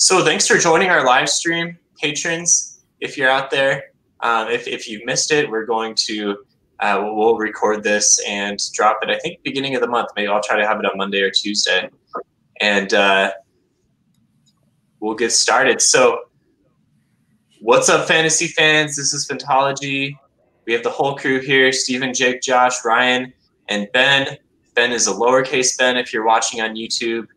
So thanks for joining our live stream, patrons. If you're out there, if you missed it, we're going to we'll record this and drop it. I think beginning of the month. Maybe I'll try to have it on Monday or Tuesday, and we'll get started. So, what's up, fantasy fans? This is Phantology. We have the whole crew here: Steven, Jake, Josh, Ryan, and Ben. Ben is a lowercase Ben if you're watching on YouTube,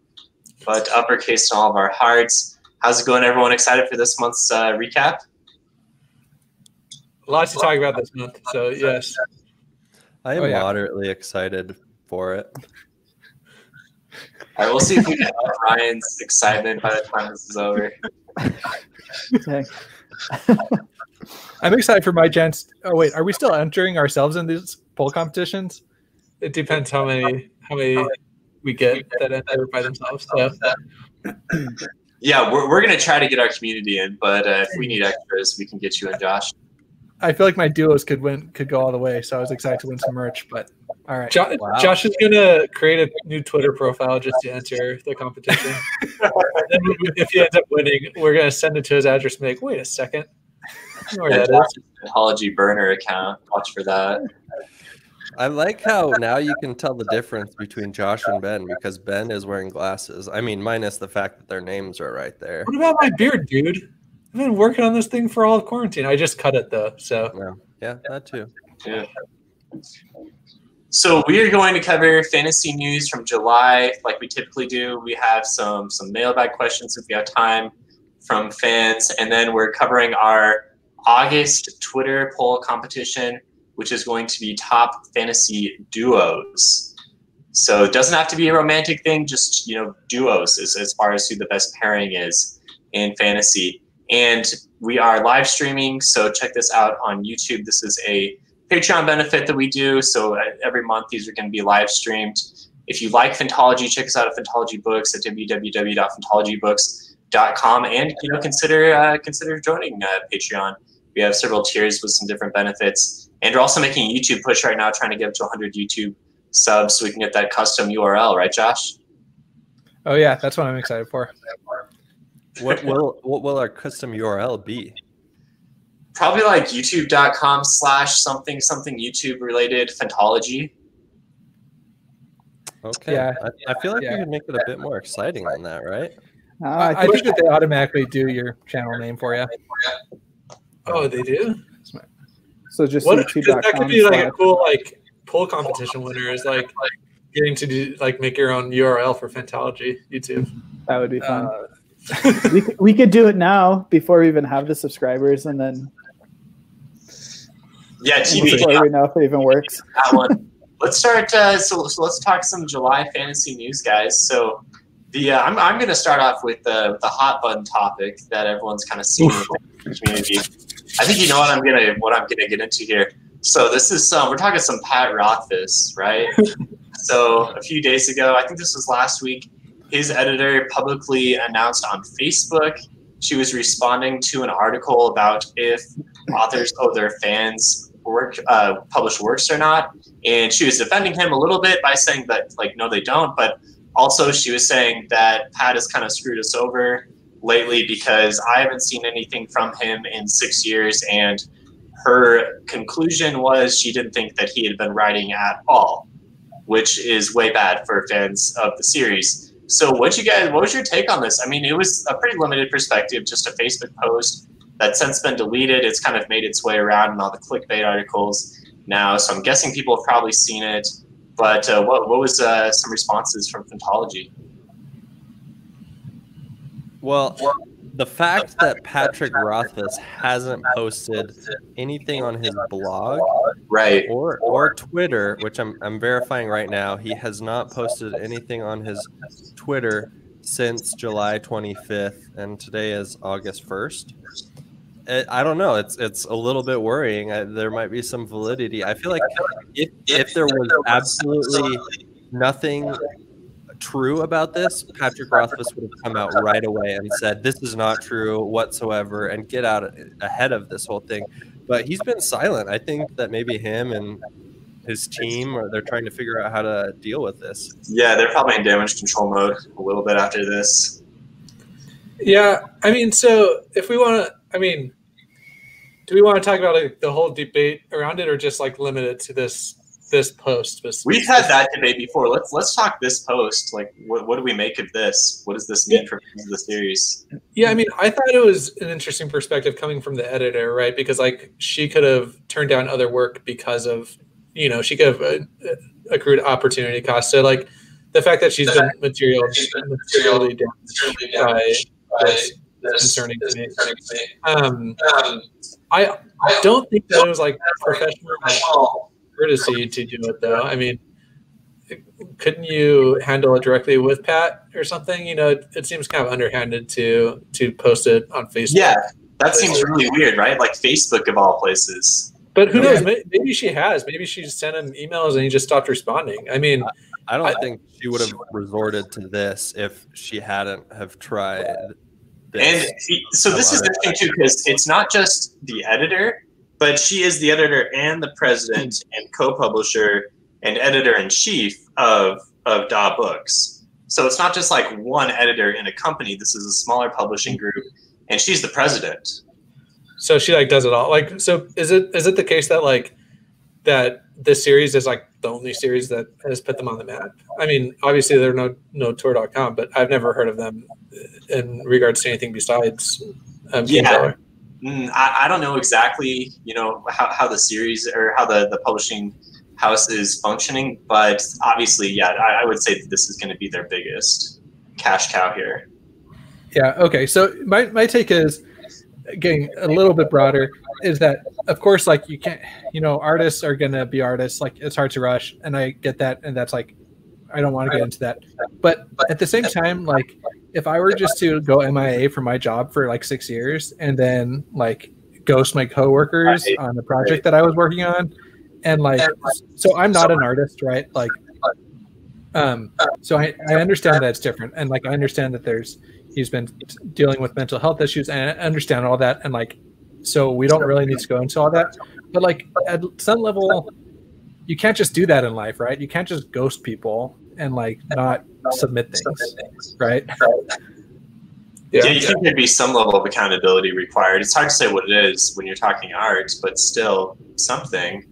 but uppercase in all of our hearts. How's it going, everyone? Excited for this month's recap? Lots to talk about this month, so yes. I am moderately excited for it. All right, we'll see if we can have Ryan's excitement by the time this is over. I'm excited for my chance. Oh wait, are we still entering ourselves in these poll competitions? It depends how many we get that enter by themselves. So. Yeah, we're gonna try to get our community in, but if we need extras, we can get you in, Josh. I feel like my duos could go all the way, so I was excited to win some merch. But all right, Josh is gonna create a new Twitter profile just to enter the competition. Then if he ends up winning, we're gonna send it to his address. And be like, wait a second, I know where that is. Phantology burner account. Watch for that. I like how now you can tell the difference between Josh and Ben because Ben is wearing glasses. I mean, minus the fact that their names are right there. What about my beard, dude? I've been working on this thing for all of quarantine. I just cut it though, so yeah, that too. Yeah. So we are going to cover fantasy news from July, like we typically do. We have some mailbag questions if we have time from fans, and then we're covering our August Twitter poll competition, which is going to be top fantasy duos. So it doesn't have to be a romantic thing, just duos as far as who the best pairing is in fantasy. And we are live streaming, so check this out on YouTube. This is a Patreon benefit that we do, so every month these are going to be live streamed. If you like Phantology, check us out at Phantology Books at www.phantologybooks.com, and consider joining Patreon. We have several tiers with some different benefits. And we're also making a YouTube push right now, trying to get up to 100 YouTube subs so we can get that custom URL, right, Josh? Oh, yeah, that's what I'm excited for. What will our custom URL be? Probably like youtube.com/something YouTube related Phantology. Okay. Yeah. I feel like we could make it a bit more exciting than that, right? I think that they automatically do your channel name for you. Oh, they do? So just that could be like a cool poll competition winner is getting to do make your own URL for Phantology YouTube. That would be fun. we could do it now before we even have the subscribers, and then before we know if it even works. That one. Let's start. So let's talk some July fantasy news, guys. So I'm going to start off with the hot button topic that everyone's kind of seen in the community. I think you know what I'm gonna get into here. So this is we're talking some Pat Rothfuss, right? So a few days ago, I think this was last week, his editor publicly announced on Facebook she was responding to an article about if authors owe their fans published works or not, and she was defending him a little bit by saying that no, they don't, but also she was saying that Pat has kind of screwed us over lately because I haven't seen anything from him in 6 years, and her conclusion was she didn't think that he had been writing at all, which is way bad for fans of the series. So what was your take on this? I mean, it was a pretty limited perspective, just a Facebook post that's since been deleted. It's kind of made its way around in all the clickbait articles now, so I'm guessing people have probably seen it, but what was some responses from Phantology? Well, the fact that Patrick Rothfuss hasn't posted anything on his blog, right, or Twitter, which I'm verifying right now, he has not posted anything on his Twitter since July 25th, and today is August 1st. I don't know. It's a little bit worrying. There might be some validity. I feel like if there was absolutely nothing true about this, Patrick Rothfuss would have come out right away and said, this is not true whatsoever, and get out ahead of this whole thing. But he's been silent. I think that maybe him and his team, or they're trying to figure out how to deal with this. Yeah, they're probably in damage control mode a little bit after this. Yeah, I mean, so if we want to, I mean, do we want to talk about like the whole debate around it, or just like limit it to this post? We've had that debate before. Let's talk this post. Like, what do we make of this? What does this mean for the series? Yeah, I mean, I thought it was an interesting perspective coming from the editor, right? Because like she could have turned down other work because of, she could have accrued opportunity cost. So like the fact that she's been materially damaged by this concerning to me. I don't think that it was like professional courtesy to do it, though. I mean, couldn't you handle it directly with Pat or something? It seems kind of underhanded to post it on Facebook. Yeah, that seems really weird, right? Like Facebook of all places. But who knows? Maybe she has. Maybe she sent him emails and he just stopped responding. I mean, I don't think she would have resorted to this if she hadn't have tried this. And so this is interesting too, because it's not just the editor, but she is the editor and the president and co-publisher and editor-in-chief of DAW Books. So it's not just like one editor in a company. This is a smaller publishing group, and she's the president. So she like does it all. Like, so is it the case that like that this series is like the only series that has put them on the map? I mean, obviously they're no tour.com, but I've never heard of them in regards to anything besides yeah. I don't know exactly, how the series or how the publishing house is functioning, but obviously, yeah, I would say that this is going to be their biggest cash cow here. Yeah. Okay. So my take is, getting a little bit broader, is that of course, like you can't, artists are going to be artists. Like it's hard to rush, and I get that, and that's like, I don't want to get into that. But at the same time, like if I were just to go MIA from my job for like 6 years and then like ghost my coworkers on the project that I was working on, and like, so I'm not an artist, right? Like, so I understand that it's different, and like I understand that he's been dealing with mental health issues, and I understand all that, and like, so we don't really need to go into all that. But like at some level, you can't just do that in life, right? You can't just ghost people and like not submit things, right? Yeah, you think there'd be some level of accountability required. It's hard to say what it is when you're talking art, but still something.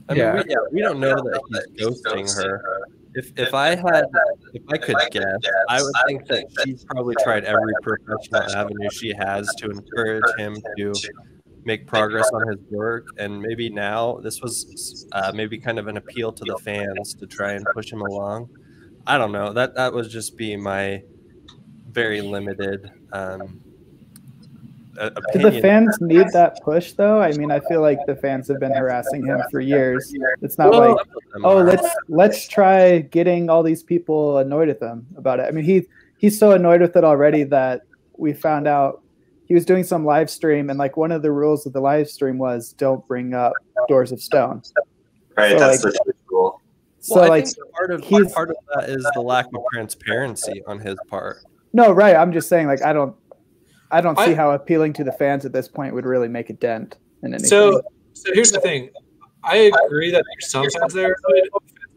I mean, we don't know that he's ghosting her. If I could guess, I would think that she's probably tried every professional avenue she has to encourage him to make progress on his work, and maybe now this was maybe kind of an appeal to the fans to try and push him along. I don't know. That was just be my very limited opinion. Do the fans need that push, though? I mean, I feel like the fans have been harassing him for years. It's not like, let's try getting all these people annoyed at them about it. I mean, he's so annoyed with it already that we found out he was doing some live stream, and like one of the rules of the live stream was don't bring up Doors of Stone. Right, so that's the rule. So well, like part of that is the lack of transparency on his part. No, right. I'm just saying, like, I don't see how appealing to the fans at this point would really make a dent in anything. So here's the thing. I agree that there's some fans there.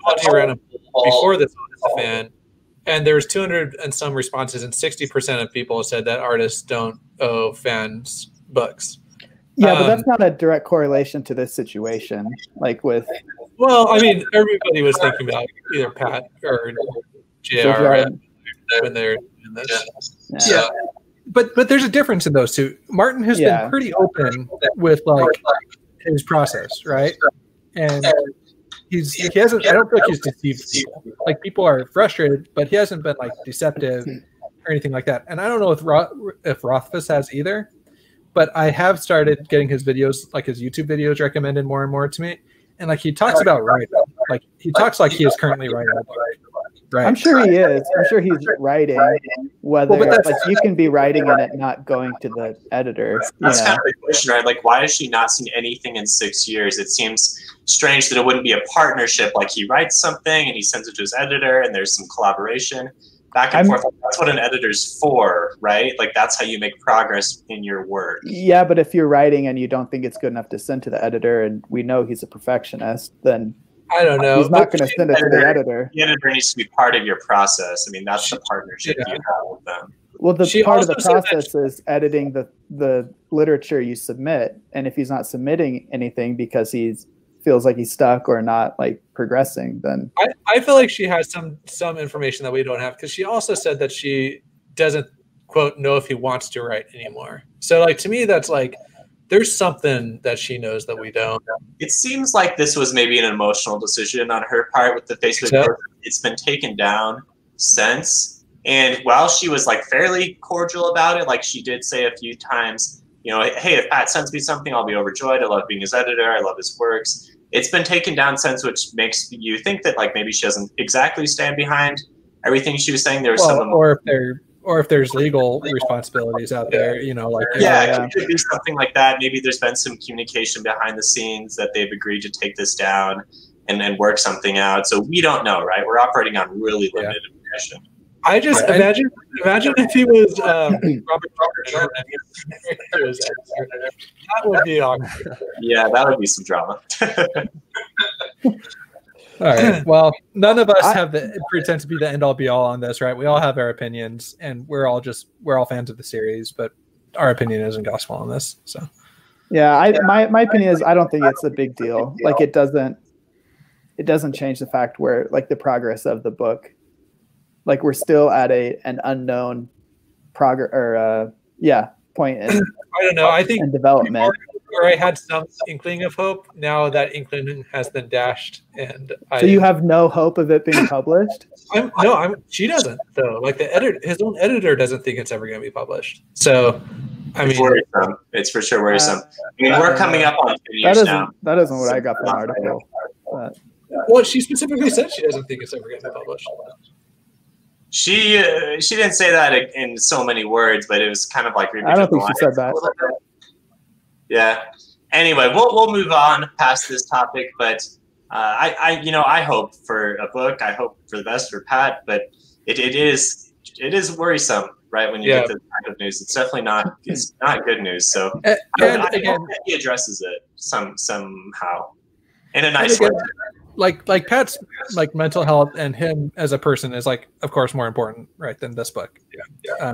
I ran a poll before this was a fan, and there was 200 and some responses, and 60% of people said that artists don't owe fans books. Yeah, but that's not a direct correlation to this situation. Like with, well, I mean, everybody was thinking about either Pat or JR when they're in this. Yeah. But there's a difference in those two. Martin has been pretty open with like his process, right? And he hasn't. I don't feel like he's deceived people. Like people are frustrated, but he hasn't been like deceptive or anything like that. And I don't know if Rothfuss has either. But I have started getting his videos, like his YouTube videos, recommended more and more to me. And like he talks about writing, like he talks like he is currently writing a book. Right. I'm sure he is. I'm sure he's writing. Whether like you can be writing in it, not going to the editor. That's kind of the question, right? Like, why has she not seen anything in 6 years? It seems strange that it wouldn't be a partnership. Like he writes something and he sends it to his editor, and there's some collaboration back and forth. That's what an editor's for, right? Like that's how you make progress in your work. Yeah, but if you're writing and you don't think it's good enough to send to the editor, and we know he's a perfectionist, then I don't know. He's not going to send it to the editor. The editor needs to be part of your process. I mean, that's the partnership you have with them. Well, the part of the process is editing the literature you submit, and if he's not submitting anything because he feels like he's stuck or not like progressing, then I feel like she has some information that we don't have, because she also said that she doesn't, quote, know if he wants to write anymore. So like, to me, that's like, there's something that she knows that we don't. It seems like this was maybe an emotional decision on her part with the Facebook post. It's been taken down since. And while she was like fairly cordial about it, like she did say a few times, you know, hey, if Pat sends me something, I'll be overjoyed. I love being his editor. I love his works. It's been taken down since, which makes you think that like maybe she doesn't exactly stand behind everything she was saying. There was or if there's legal responsibilities out there, you know, like it could be something like that. Maybe there's been some communication behind the scenes that they've agreed to take this down and work something out. So we don't know, right? We're operating on really limited information. I just imagine if he was Robert Downey. That would be awkward. Yeah, that would be some drama. All right. Well, none of us have pretend to be the end all be all on this, right? We all have our opinions, and we're all fans of the series, but our opinion isn't gospel on this. So yeah, my opinion is I don't think it's a big deal. Like it doesn't change the fact where like the progress of the book. Like we're still at an unknown point in I don't know. I think development where I had some inkling of hope. Now that inkling has been dashed, and so you have no hope of it being published. She doesn't though. Like his own editor doesn't think it's ever going to be published. So it's worrisome. It's for sure worrisome. I mean, we're coming up on 10 years now. That isn't what I got from the article. Well, she specifically said she doesn't think it's ever going to be published. She didn't say that in so many words, but it was kind of like I don't think she said that. Yeah. Anyway, we'll move on past this topic, but I hope for a book. I hope for the best for Pat, but it is worrisome, right? When you get this kind of news, it's definitely not good news. So I hope that he addresses it somehow in a nice way. Like Pat's like mental health and him as a person is like, of course, more important, right, than this book.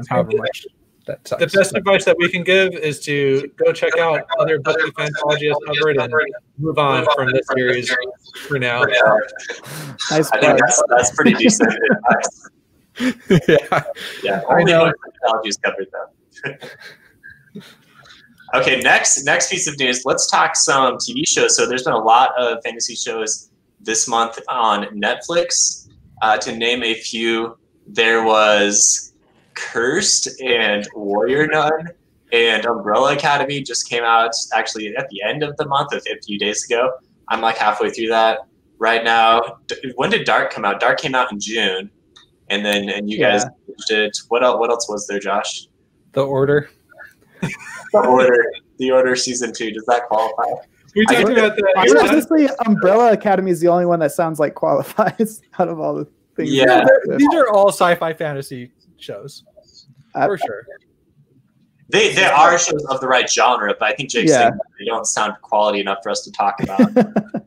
However much that sucks. The best advice that we can give is to go check out other books of anthology has covered and move on from this series for now. Nice. I think that's pretty decent advice. Yeah. Only anthology is covered though. Okay, next piece of news. Let's talk some TV shows. So there's been a lot of fantasy shows this month on Netflix. To name a few, there was Cursed and Warrior Nun, and Umbrella Academy just came out actually at the end of the month, a few days ago. I'm like halfway through that right now. When did Dark come out? Dark came out in June, and you guys did. What else was there, Josh? The Order. The Order season 2. Does that qualify? We talked about that. Honestly, Umbrella Academy is the only one that sounds like qualifies out of all the things. Yeah, these are all sci-fi fantasy shows for sure. They are shows of the right genre, but I think Jake's saying they don't sound quality enough for us to talk about.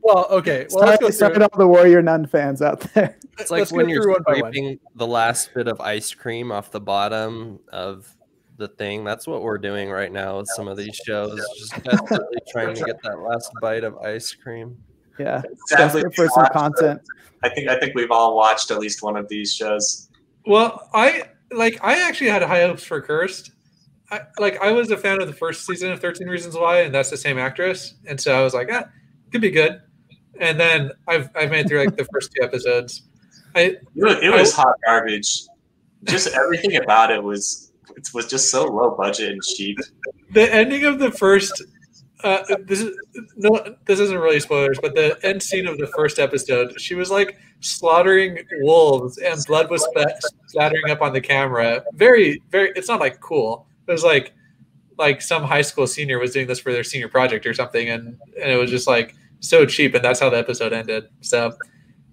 Well, okay. Well, let's go through all the Warrior Nun fans out there. It's like when you're scraping the last bit of ice cream off the bottom of the thing. That's what we're doing right now with some of these shows, just desperately trying to get that last bite of ice cream. Yeah, desperate for some content. I think we've all watched at least one of these shows. Well, I actually had high hopes for Cursed. I was a fan of the first season of 13 Reasons Why, and that's the same actress, and so I was like, could be good. And then I've made through like the first 2 episodes. It was hot garbage. Just everything about it was just so low budget and cheap. The ending of the first this isn't really spoilers, but the end scene of the first episode, she was like slaughtering wolves and blood was splattering up on the camera. Very, very, it's not like cool. It was like some high school senior was doing this for their senior project or something, and it was just like so cheap, and that's how the episode ended. So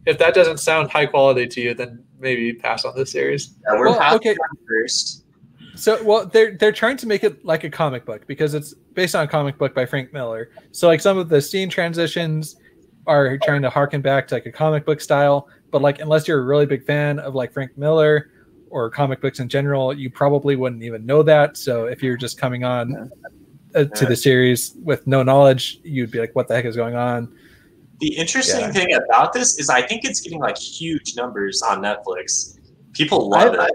if that doesn't sound high quality to you, then maybe pass on this series. Yeah, we're okay first. So, they're trying to make it like a comic book because it's based on a comic book by Frank Miller. So, like some of the scene transitions are trying to harken back to like a comic book style. But like, unless you're a really big fan of like Frank Miller or comic books in general, you probably wouldn't even know that. So if you're just coming on to the series with no knowledge, you'd be like, what the heck is going on? The interesting thing about this is I think it's getting like huge numbers on Netflix. People love it.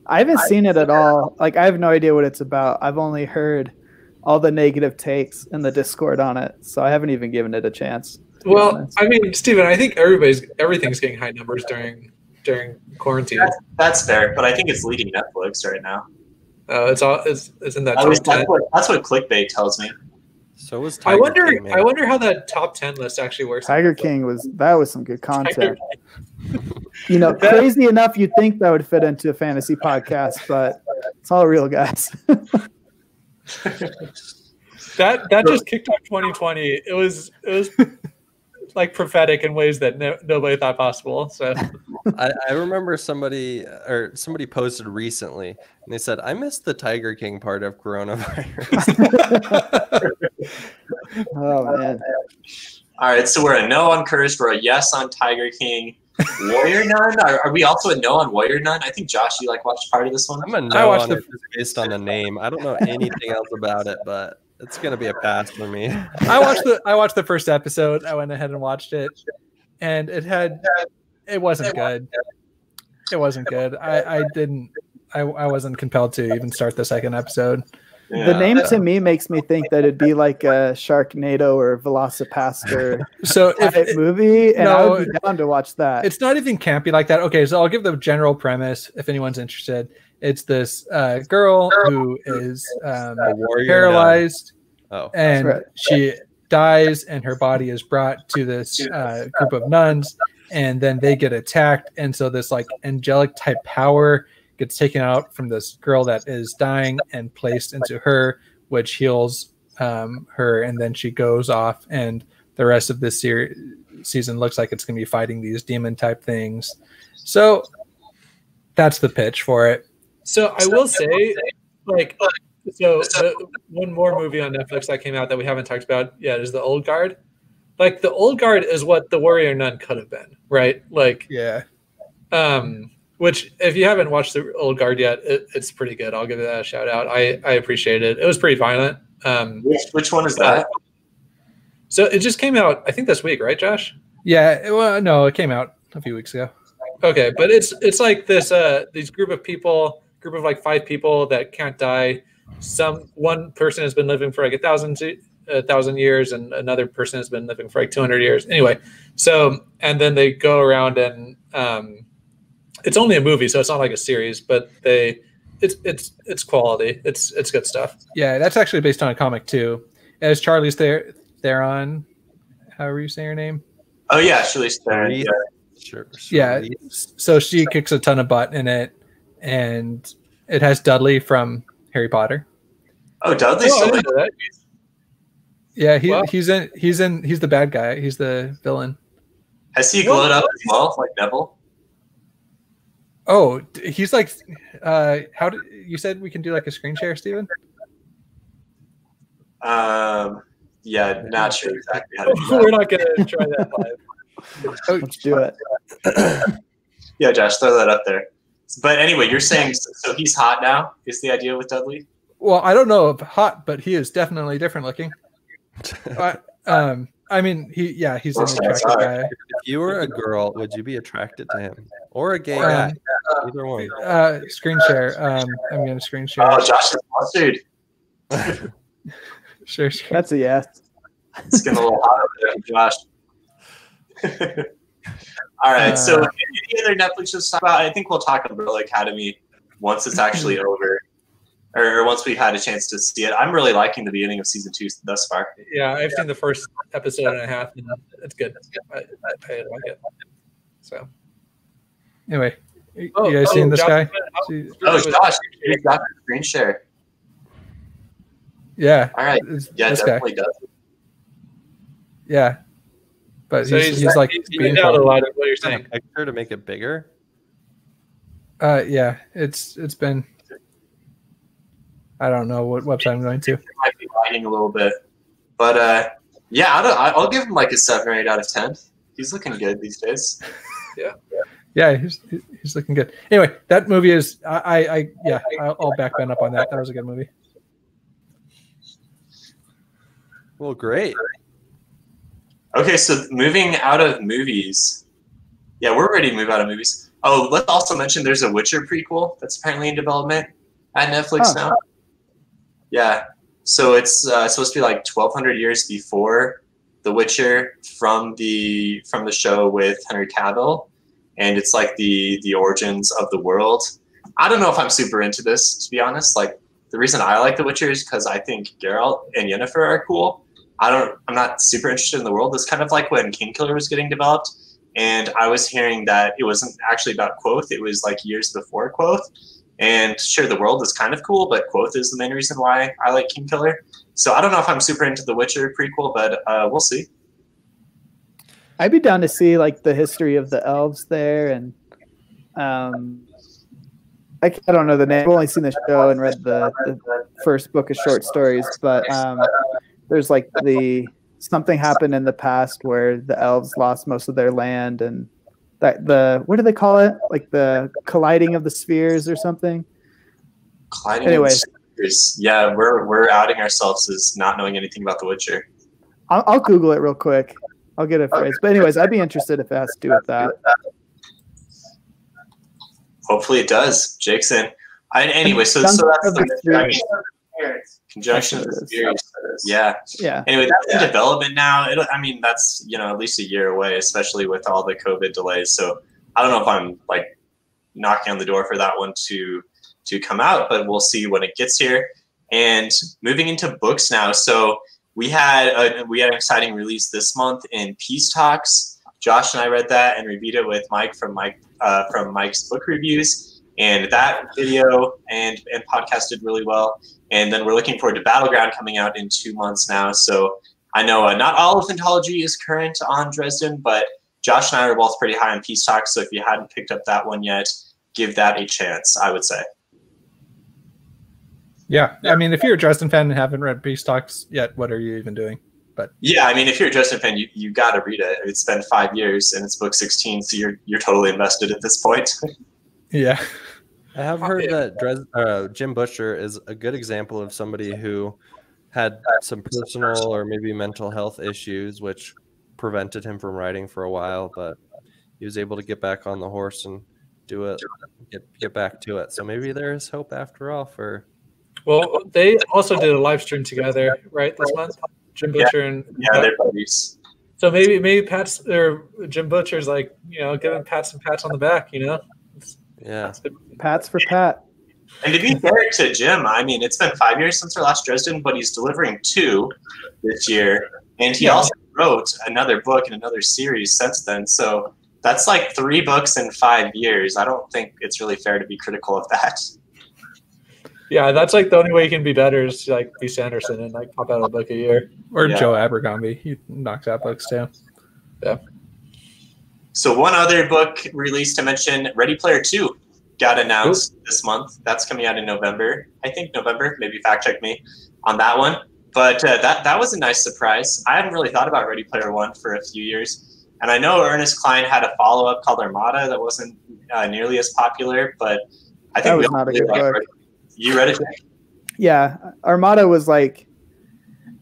I haven't seen it at all. Like, I have no idea what it's about. I've only heard all the negative takes in the Discord on it, so I haven't even given it a chance. Well, I mean, Steven, I think everything's getting high numbers during quarantine. That's fair, but I think it's leading Netflix right now. It's in that top 10. That's what clickbait tells me. So was Tiger King, man. I wonder how that top 10 list actually works. Tiger King was some good content. You know, crazy enough, you'd think that would fit into a fantasy podcast, but it's all real, guys. that just kicked off 2020. It was like prophetic in ways that nobody thought possible. So I remember somebody posted recently, and they said, "I missed the Tiger King part of coronavirus." Oh man! All right, so we're a no on Curse, we're a yes on Tiger King. Warrior Nun? Are we also a no on Warrior Nun? I think Josh, you watched part of this one. I'm a no on it based on the name. I don't know anything else about it, but it's gonna be a pass for me. I watched the first episode. I went ahead and watched it, and it wasn't good. It wasn't good. I wasn't compelled to even start the second episode. Yeah. The name to me makes me think that it'd be like a Sharknado or Velocipaster movie, and I would be down to watch that. It's not even campy like that. Okay, so I'll give the general premise if anyone's interested. It's this girl who is paralyzed, and she dies, and her body is brought to this group of nuns, and then they get attacked, and so this like angelic type power gets taken out from this girl that is dying and placed into her, which heals her, and then she goes off, and the rest of this season looks like it's going to be fighting these demon type things. So that's the pitch for it. So I will say, one more movie on Netflix that came out that we haven't talked about yet is The Old Guard. Like, The Old Guard is what The Warrior Nun could have been, right? Like, yeah. Which, if you haven't watched The Old Guard yet, it's pretty good. I'll give it a shout out. I appreciate it. It was pretty violent. Which one is that? So it just came out, I think, this week, right, Josh? Yeah. Well, no, it came out a few weeks ago. Okay, but it's like this these group of like 5 people that can't die. One person has been living for like 1,000 years, and another person has been living for like 200 years. Anyway, so and then they go around and it's only a movie, so it's not like a series, but it's quality. It's good stuff. Yeah, that's actually based on a comic too. As Charlize Theron, however you say her name. Oh yeah, Charlize Theron. Yeah. Sure. Yeah. So she kicks a ton of butt in it, and it has Dudley from Harry Potter. Oh, Dudley's still in that. Yeah, he's the bad guy. He's the villain. Has he glowed up as well, like Neville? Oh, he's like, you said we can do like a screen share, Steven? Yeah, not sure exactly how to do that. We're not going to try that live. Let's do it. Yeah, Josh, throw that up there. But anyway, you're saying, so he's hot now, is the idea with Dudley? Well, I don't know if hot, but he is definitely different looking. I mean, he's an attractive guy. If you were a girl, would you be attracted to him? Or a gay guy? Either one. Screen share. I'm going to screen share. Oh, Josh is mustard. Sure. That's a yes. It's getting a little hot over there, Josh. All right, so any other Netflix shows to talk about? I think we'll talk Umbrella Academy once it's actually over. Or once we've had a chance to see it. I'm really liking the beginning of season 2 thus far. Yeah, I've seen the first episode and a half, and it's good. I like it. So, anyway, you guys seen this guy? Josh, you got the screen share. Yeah. All right. Yeah, definitely does. Yeah. But so he's like being out a lot of what you're saying. Picture to make it bigger. Yeah, it's been. I don't know what website I'm going to. It might be lagging a little bit, but yeah, I'll give him like a 7 or 8 out of 10. He's looking good these days. Yeah. Yeah, he's looking good. Anyway, that movie is I'll back Ben up on that. That was a good movie. Well, great. Okay, so moving out of movies. Yeah, we're ready to move out of movies. Oh, let's also mention there's a Witcher prequel that's apparently in development at Netflix now. Yeah, so it's supposed to be like 1,200 years before The Witcher from the show with Henry Cavill, and it's like the origins of the world. I don't know if I'm super into this, to be honest. Like, the reason I like The Witcher is because I think Geralt and Yennefer are cool. I'm not super interested in the world. It's kind of like when Kingkiller was getting developed, and I was hearing that it wasn't actually about Quoth. It was like years before Quoth. And sure, the world is kind of cool, but Quoth is the main reason why I like Kingkiller. So I don't know if I'm super into the Witcher prequel, but we'll see. I'd be down to see like the history of the elves there, and I don't know the name. I've only seen the show and read the first book of short stories, but there's like something happened in the past where the elves lost most of their land, and that what do they call it? Like the colliding of the spheres or something. Colliding of the spheres. Yeah, we're outing ourselves as not knowing anything about The Witcher. I'll Google it real quick. I'll get a phrase. But anyways, I'd be interested if it has to do with that. Hopefully it does. Jake's in. Anyway, so that's the conjunction of the spheres. Yeah. Anyway, that's in development now. That's at least a year away, especially with all the COVID delays. So I don't know if I'm like knocking on the door for that one to come out, but we'll see when it gets here. And moving into books now. So we had an exciting release this month in Peace Talks. Josh and I read that and reviewed it with Mike from Mike's book reviews, and that video and podcast did really well. And then we're looking forward to Battleground coming out in 2 months now. So I know not all of Anthology is current on Dresden, but Josh and I are both pretty high on Peace Talks. So if you hadn't picked up that one yet, give that a chance, I would say. Yeah, I mean, if you're a Dresden fan and haven't read Peace Talks yet, what are you even doing? But yeah, I mean, if you're a Dresden fan, you got to read it. It's been 5 years and it's book 16, so you're totally invested at this point. Yeah, I have heard that Jim Butcher is a good example of somebody who had some personal or maybe mental health issues, which prevented him from writing for a while, but he was able to get back on the horse and do it, get back to it. So maybe there is hope after all for. Well, they also did a live stream together, right, this month? Jim Butcher and they're buddies. So maybe Jim Butcher's like, giving pats on the back, Yeah. Pats for Pat. And to be fair to Jim, I mean, it's been 5 years since our last Dresden, but he's delivering 2 this year, and he also wrote another book and another series since then. So that's like 3 books in 5 years. I don't think it's really fair to be critical of that. Yeah, that's like the only way you can be better is like be Sanderson and like pop out a book a year. Or Joe Abercrombie. He knocks out books too. Yeah. So one other book released to mention, Ready Player 2 got announced this month. That's coming out in November. I think November. Maybe fact check me on that one. But that was a nice surprise. I hadn't really thought about Ready Player 1 for a few years. And I know Ernest Cline had a follow-up called Armada that wasn't nearly as popular, but I think that was not a good book. You read it? Yeah, Armada was like,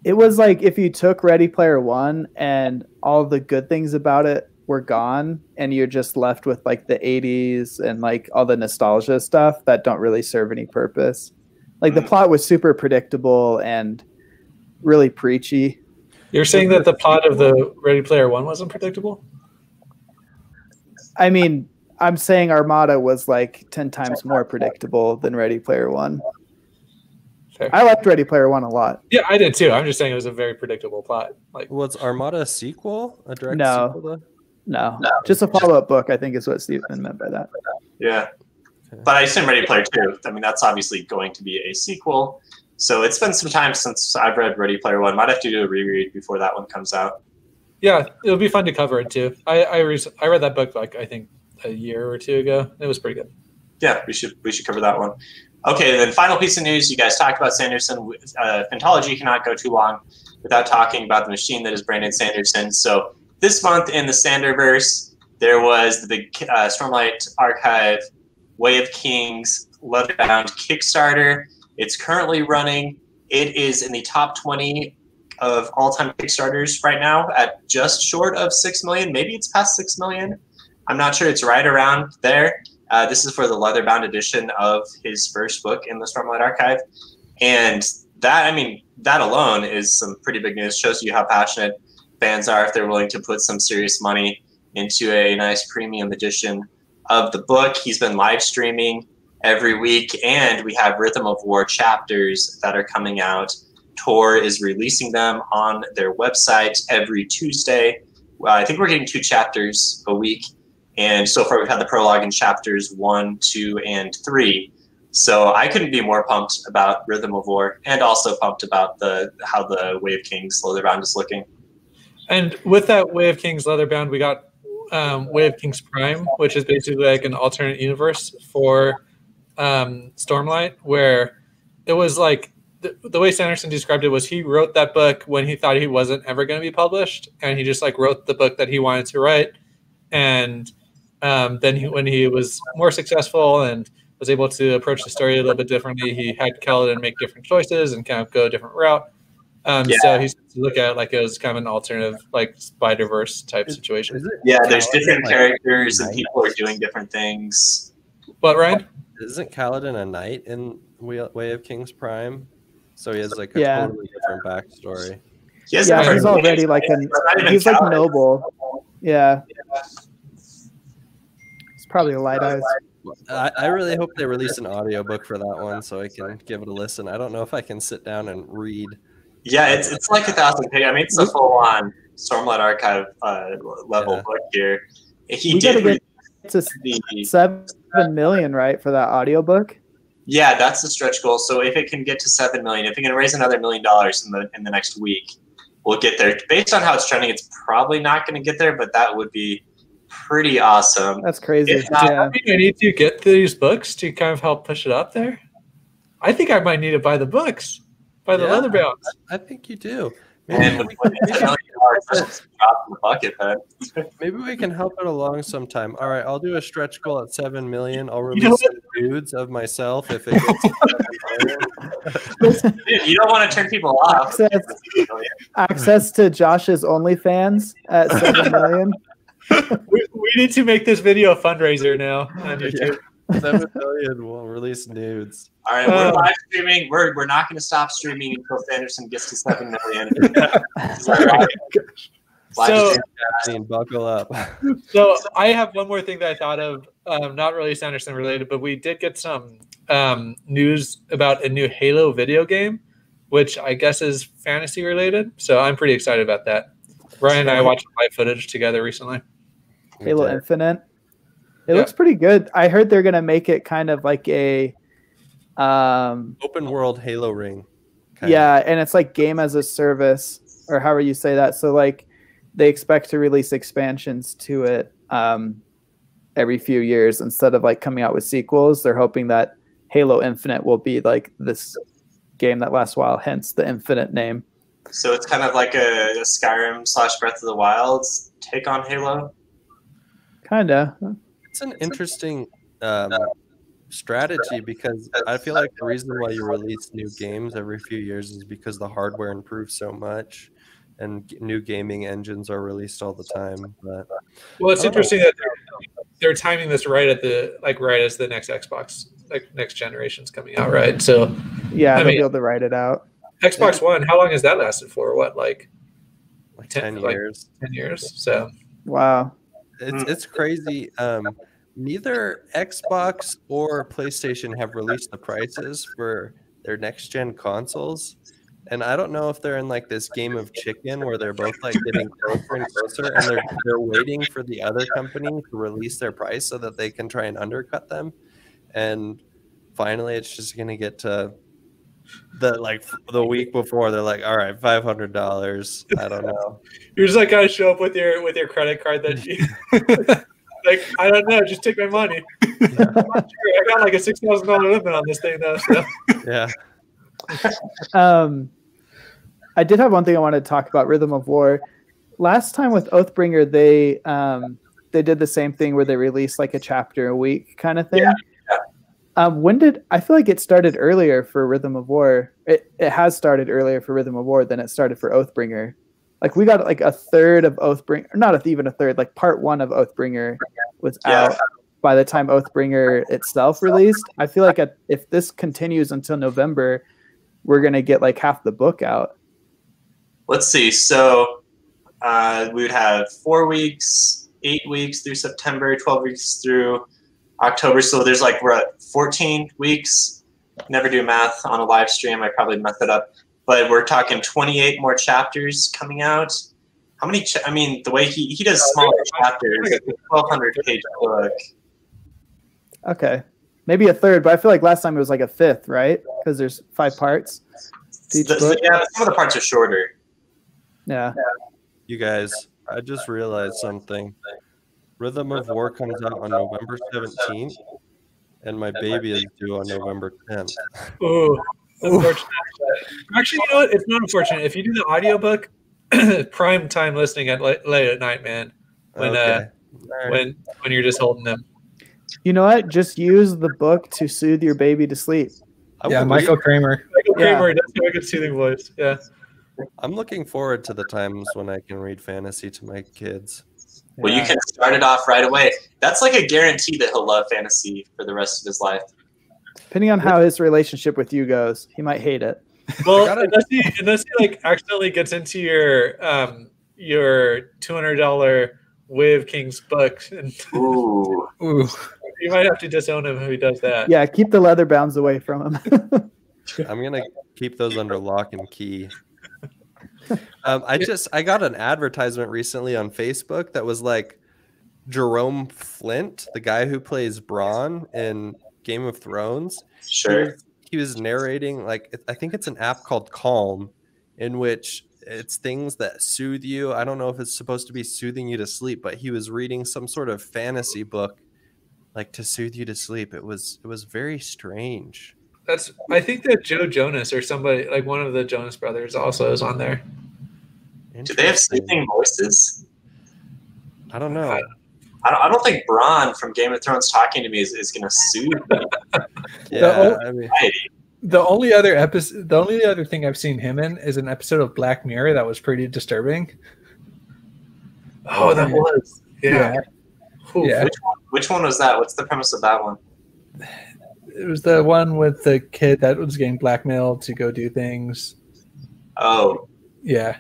it was like if you took Ready Player 1 and all the good things about it were gone, and you're just left with like the 80s and like all the nostalgia stuff that don't really serve any purpose. Like the plot was super predictable and really preachy. You're saying that the plot of the Ready Player 1 wasn't predictable? I mean, I'm saying Armada was like 10 times more predictable than Ready Player 1. Fair. I liked Ready Player 1 a lot. Yeah, I did too. I'm just saying it was a very predictable plot. Like, was Armada a sequel? A direct sequel? No. Just a follow-up book, I think is what Stephen meant by that. Yeah. Okay. But I assume Ready Player 2, I mean, that's obviously going to be a sequel. So it's been some time since I've read Ready Player 1. Might have to do a reread before that one comes out. Yeah, it'll be fun to cover it too. I read that book like I think a year or 2 ago. It was pretty good. Yeah, we should cover that one. Okay, then final piece of news. You guys talked about Sanderson. Anthology cannot go too long without talking about the machine that is Brandon Sanderson. So this month in the Sanderverse, There was the big Stormlight Archive Way of Kings leather-bound Kickstarter. It's currently running. It is in the top 20 of all-time Kickstarters right now at just short of 6 million. Maybe it's past 6 million. I'm not sure. It's right around there. This is for the leather-bound edition of his first book in the Stormlight Archive. And that, I mean, that alone is some pretty big news. Shows you how passionate fans are if they're willing to put some serious money into a nice premium edition of the book. He's been live streaming every week, and we have Rhythm of War chapters that are coming out. Tor is releasing them on their website every Tuesday. I think we're getting 2 chapters a week. And so far, we've had the prologue in chapters 1, 2, and 3. So I couldn't be more pumped about Rhythm of War, and also pumped about how the Way of Kings Leatherbound is looking. And with that Way of Kings Leatherbound, we got Way of Kings Prime, which is basically like an alternate universe for Stormlight, where it was like the way Sanderson described it was he wrote that book when he thought he wasn't ever going to be published, and he just like wrote the book that he wanted to write. And then when he was more successful and was able to approach the story a little bit differently, he had Kaladin make different choices and kind of go a different route. So he's to look at like it was kind of an alternative, like Spider-Verse type situation. Yeah, there's different characters and people are doing different things. What, Ryan? Isn't Kaladin a knight in Way of Kings Prime? So he has like a totally different backstory. He's already like he's like noble. Yeah. It's probably a light eyes. I really hope they release an audiobook for that one so I can give it a listen. I don't know if I can sit down and read. Yeah, it's like 1,000 pages. I mean, it's a full-on Stormlight Archive level book here. We did get to 7 million, right, for that audiobook? Yeah, that's the stretch goal. So if it can get to 7 million, if it can raise another $1 million in the next week, we'll get there. Based on how it's trending, it's probably not going to get there, but that would be pretty awesome. That's crazy. Do I need to get these books to kind of help push it up there? I think I might need to buy the books, buy the leatherbounds. I think you do. Maybe we can help it along sometime. All right, I'll do a stretch goal at 7 million. I'll release some nudes of myself if it gets Dude, you don't want to turn people off. Access to Josh's OnlyFans at 7 million. We need to make this video a fundraiser now on YouTube. 7 million will release nudes. All right, we're live streaming. We're not going to stop streaming until Sanderson gets to 7 million. So buckle up. So I have one more thing that I thought of, not really Sanderson related, but we did get some news about a new Halo video game, which I guess is fantasy related. So I'm pretty excited about that. Ryan and I watched live footage together recently. Halo Infinite. It looks pretty good. I heard they're gonna make it kind of like a open world Halo ring. And it's like game as a service, or however you say that. So like they expect to release expansions to it every few years instead of like coming out with sequels. They're hoping that Halo Infinite will be like this game that lasts a while, hence the Infinite name. So it's kind of like a Skyrim / Breath of the Wild's take on Halo? Kinda. It's an interesting strategy because I feel like the reason why you release new games every few years is because the hardware improves so much and new gaming engines are released all the time. But it's interesting that they're timing this right at right as the next Xbox, like next generation's coming out, right? So they'll be able to write it out. Xbox One, how long has that lasted for? What, like 10 years? 10 years. So wow. It's crazy. Neither Xbox or PlayStation have released the prices for their next gen consoles, and I don't know if they're in like this game of chicken where they're both like getting closer and closer, and they're waiting for the other company to release their price so that they can try and undercut them, and finally it's just gonna get to the week before they're like, all right, $500. I don't know. You're just like gotta show up with your credit card that you like, I don't know, just take my money. Yeah. I got like a $6,000 limit on this thing though. So. Yeah. I did have one thing I wanted to talk about, Rhythm of War. Last time with Oathbringer, they they did the same thing where they released like a chapter a week kind of thing. Yeah. I feel like it started earlier for Rhythm of War. It has started earlier for Rhythm of War than it started for Oathbringer. Like we got like a third of Oathbringer, not even a third, like part 1 of Oathbringer was out by the time Oathbringer itself released. I feel like if this continues until November, we're going to get like half the book out. Let's see. So we would have 4 weeks, 8 weeks through September, 12 weeks through October. So there's like, we're at 14 weeks. Never do math on a live stream. I probably messed it up. But we're talking 28 more chapters coming out. How many? I mean, the way he does smaller chapters, it's a 1,200-page book. Okay, maybe a third, but I feel like last time it was like a fifth, right? Because there's 5 parts to each book. Yeah, some of the parts are shorter. Yeah. You guys, I just realized something. Rhythm of War comes out on November 17th, and my baby is due on November 10th. Oh, unfortunate. Actually, you know what? It's not unfortunate. If you do the audiobook, prime time listening at late at night, man. When when you're just holding them. You know what? Just use the book to soothe your baby to sleep. Yeah, Michael Kramer. Michael Kramer does have a good soothing voice. Yeah. I'm looking forward to the times when I can read fantasy to my kids. Well, you can start it off right away. That's like a guarantee that he'll love fantasy for the rest of his life. Depending on how his relationship with you goes, he might hate it. Well, unless he like accidentally gets into your $200 Wave Kings book, and Ooh, you might have to disown him if he does that. Yeah, keep the leather bounds away from him. I'm gonna keep those under lock and key. I got an advertisement recently on Facebook that was like Jerome Flint, the guy who plays Bronn in Game of Thrones. Sure. He was narrating, like, I think it's an app called Calm, in which it's things that soothe you. I don't know if it's supposed to be soothing you to sleep, but he was reading some sort of fantasy book, like, to soothe you to sleep. It was very strange. I think that Joe Jonas or somebody, like one of the Jonas brothers, also is on there. Do they have sleeping voices? I don't know. I don't think Bronn from Game of Thrones talking to me is going to soothe me. The only other thing I've seen him in is an episode of Black Mirror that was pretty disturbing. Oh, that was. Yeah. Which one was that? What's the premise of that one? It was the one with the kid that was getting blackmailed to go do things. Oh. Yeah.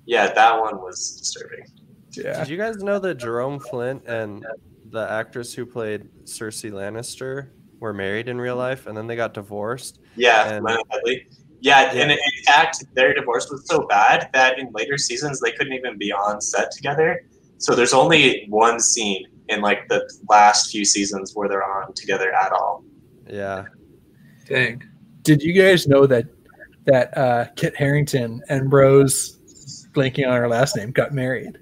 Yeah, that one was disturbing. Yeah. Did you guys know that Jerome Flint and the actress who played Cersei Lannister were married in real life, and then they got divorced? Yeah, and in fact, their divorce was so bad that in later seasons they couldn't even be on set together. So there's only one scene in like the last few seasons where they're on together at all. Yeah. Dang. Did you guys know that Kit Harington and Rose, blanking on her last name, got married?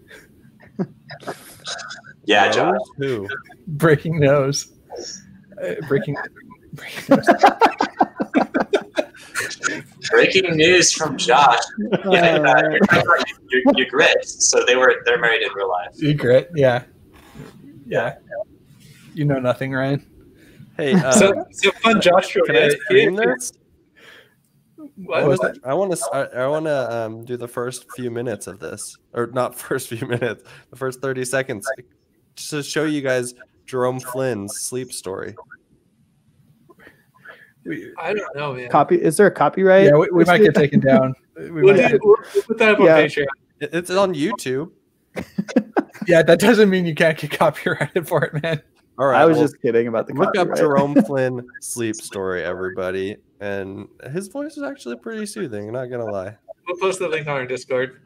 Yeah, Josh. Who? Breaking news. Breaking news. Breaking news from Josh. Yeah, you're grit. So they're married in real life. You grit, yeah. You know nothing, Ryan. Hey, so fun, Josh. Can I stream this? What was that? I want to do the first few minutes of this, or not first few minutes, the first 30 seconds, just to show you guys Jerome Flynn's sleep story. I don't know, man. Is there a copyright? Yeah, we might get taken down. We'll put that up on Patreon. It's on YouTube. Yeah, that doesn't mean you can't get copyrighted for it, man. All right, I was just kidding about the look copyright. up Jerome Flynn sleep story, everybody, and his voice is actually pretty soothing. I'm not gonna lie. We'll post the link on our Discord.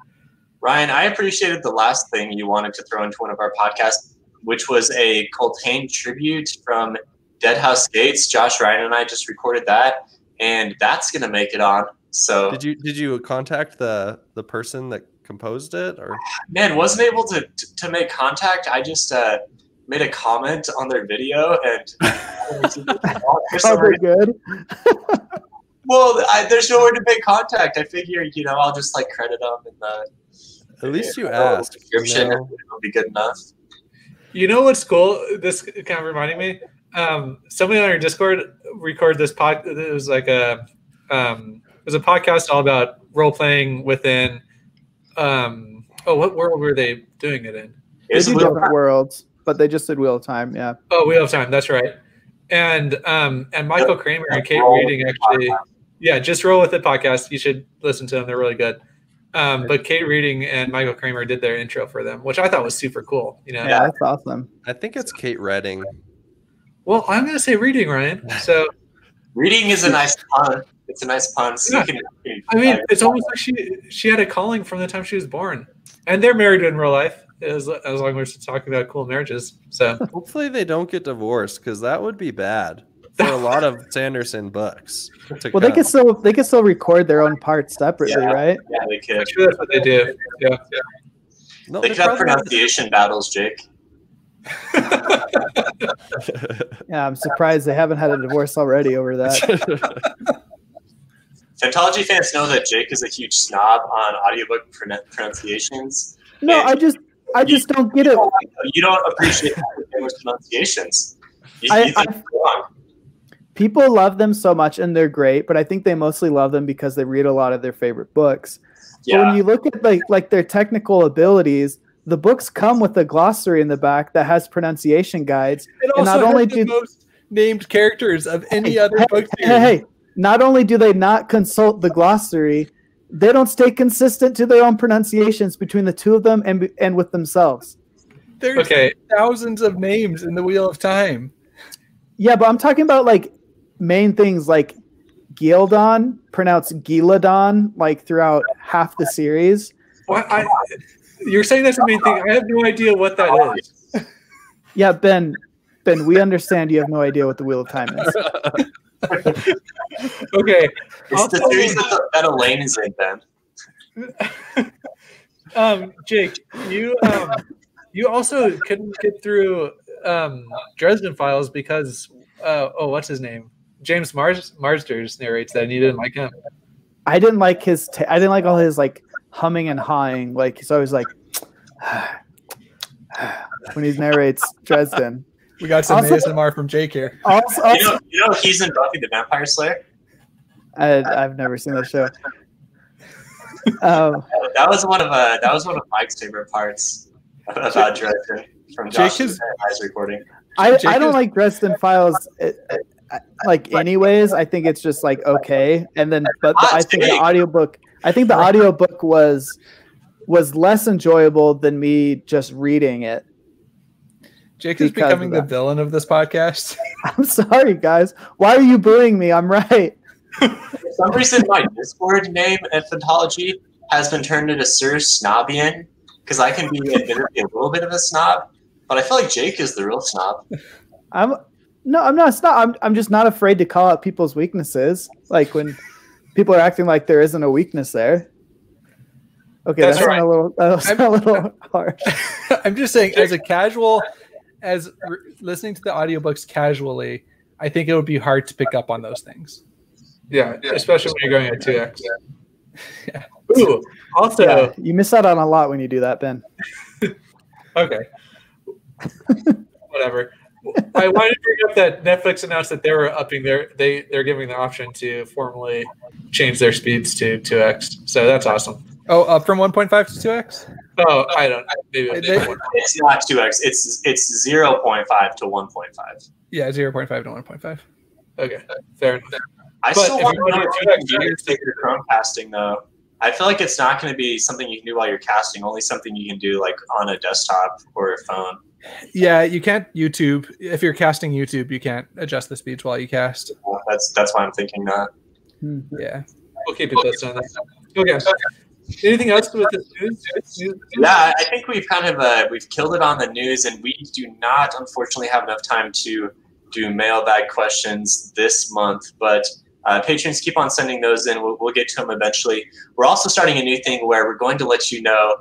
Ryan, I appreciated the last thing you wanted to throw into one of our podcasts, which was a Coltane tribute from Deadhouse Gates. Josh, Ryan, and I just recorded that, and that's gonna make it on. So did you contact the person that composed it, or man, wasn't able to make contact. I just made a comment on their video, and oh, they're good. Well, there's nowhere to make contact. I figure, I'll just like credit them in the. At least you asked. Description. You know? It'll be good enough. You know what's cool? This kind of reminding me. Somebody on our Discord recorded this pod. It was like it was a podcast all about role playing within. What world were they doing it in? They do different worlds, but they just did Wheel of Time. Yeah. Oh, Wheel of Time. That's right. And Michael Kramer and Kate Reading actually, just Roll With It podcast. You should listen to them. They're really good. But Kate Reading and Michael Kramer did their intro for them, which I thought was super cool. Yeah, that's awesome. I think it's Kate Reading. Well, I'm going to say Reading, Ryan. So Reading is a nice pun. It's a nice pun. So yeah. It's almost like she had a calling from the time she was born. And they're married in real life, as long as we're talking about cool marriages. So hopefully they don't get divorced, because that would be bad for a lot of Sanderson books. Well, they can still record their own parts separately, right? Yeah, they could. I'm sure that's what they do. Yeah. No, they could have pronunciation battles, Jake. Yeah, I'm surprised they haven't had a divorce already over that. Phantology fans know that Jake is a huge snob on audiobook pronunciations. No, I just don't get it. You don't appreciate famous pronunciations. People love them so much, and they're great, but I think they mostly love them because they read a lot of their favorite books. Yeah. But when you look at like their technical abilities, the books come with a glossary in the back that has pronunciation guides. And not only do most named characters of any other book series. Hey, not only do they not consult the glossary, they don't stay consistent to their own pronunciations between the two of them and with themselves. There's thousands of names in the Wheel of Time. Yeah, but I'm talking about like main things like Gildon, pronounced Giladon, like throughout half the series. You're saying that's the main thing. I have no idea what that is. Yeah, Ben, we understand you have no idea what the Wheel of Time is. Okay. It's the series that Elaine is in, Ben. Jake, you also couldn't get through Dresden Files because what's his name? James Marsters narrates that, and you didn't like him. I didn't like I didn't like all his like humming and hawing. Like he's always like when he narrates Dresden. We got some ASMR from Jake here. Also, you know he's in Buffy the Vampire Slayer. I've never seen that show. That was one of Mike's favorite parts about Dresden from Josh's recording. I don't like Dresden Files. Anyways, I think it's just like okay, and then I think the audiobook was less enjoyable than me just reading it. Jake is becoming the villain of this podcast. I'm sorry, guys. Why are you booing me? I'm right. For some reason, my Discord name at Phantology has been turned into Sir Snobian, because I can be admittedly a little bit of a snob, but I feel like Jake is the real snob. I'm not a snob. I'm just not afraid to call out people's weaknesses. Like when people are acting like there isn't a weakness there. Okay, that's right. a little harsh. I'm just saying, as listening to the audiobooks casually, I think it would be hard to pick up on those things. Yeah, especially when you're going at 2x. Yeah. Ooh, also, you miss out on a lot when you do that, Ben. Okay. Whatever. I wanted to bring up that Netflix announced that they were upping they're giving the option to formally change their speeds to 2x. So that's awesome. Oh, up from 1.5 to 2x? Oh, I don't know. Maybe it's not 2x. It's 0.5 to 1.5. Yeah, 0.5 to 1.5. Okay, fair enough. I still want to know Chromecasting though. I feel like it's not going to be something you can do while you're casting. Only something you can do like on a desktop or a phone. Yeah, you can't YouTube. If you're casting YouTube, you can't adjust the speeds while you cast. Well, that's why I'm thinking that. Yeah, we'll keep it posted on that. Okay. Anything else with the news? Yeah, I think we've kind of we've killed it on the news, and we do not, unfortunately, have enough time to do mailbag questions this month. But patrons, keep on sending those in. We'll get to them eventually. We're also starting a new thing where we're going to let you know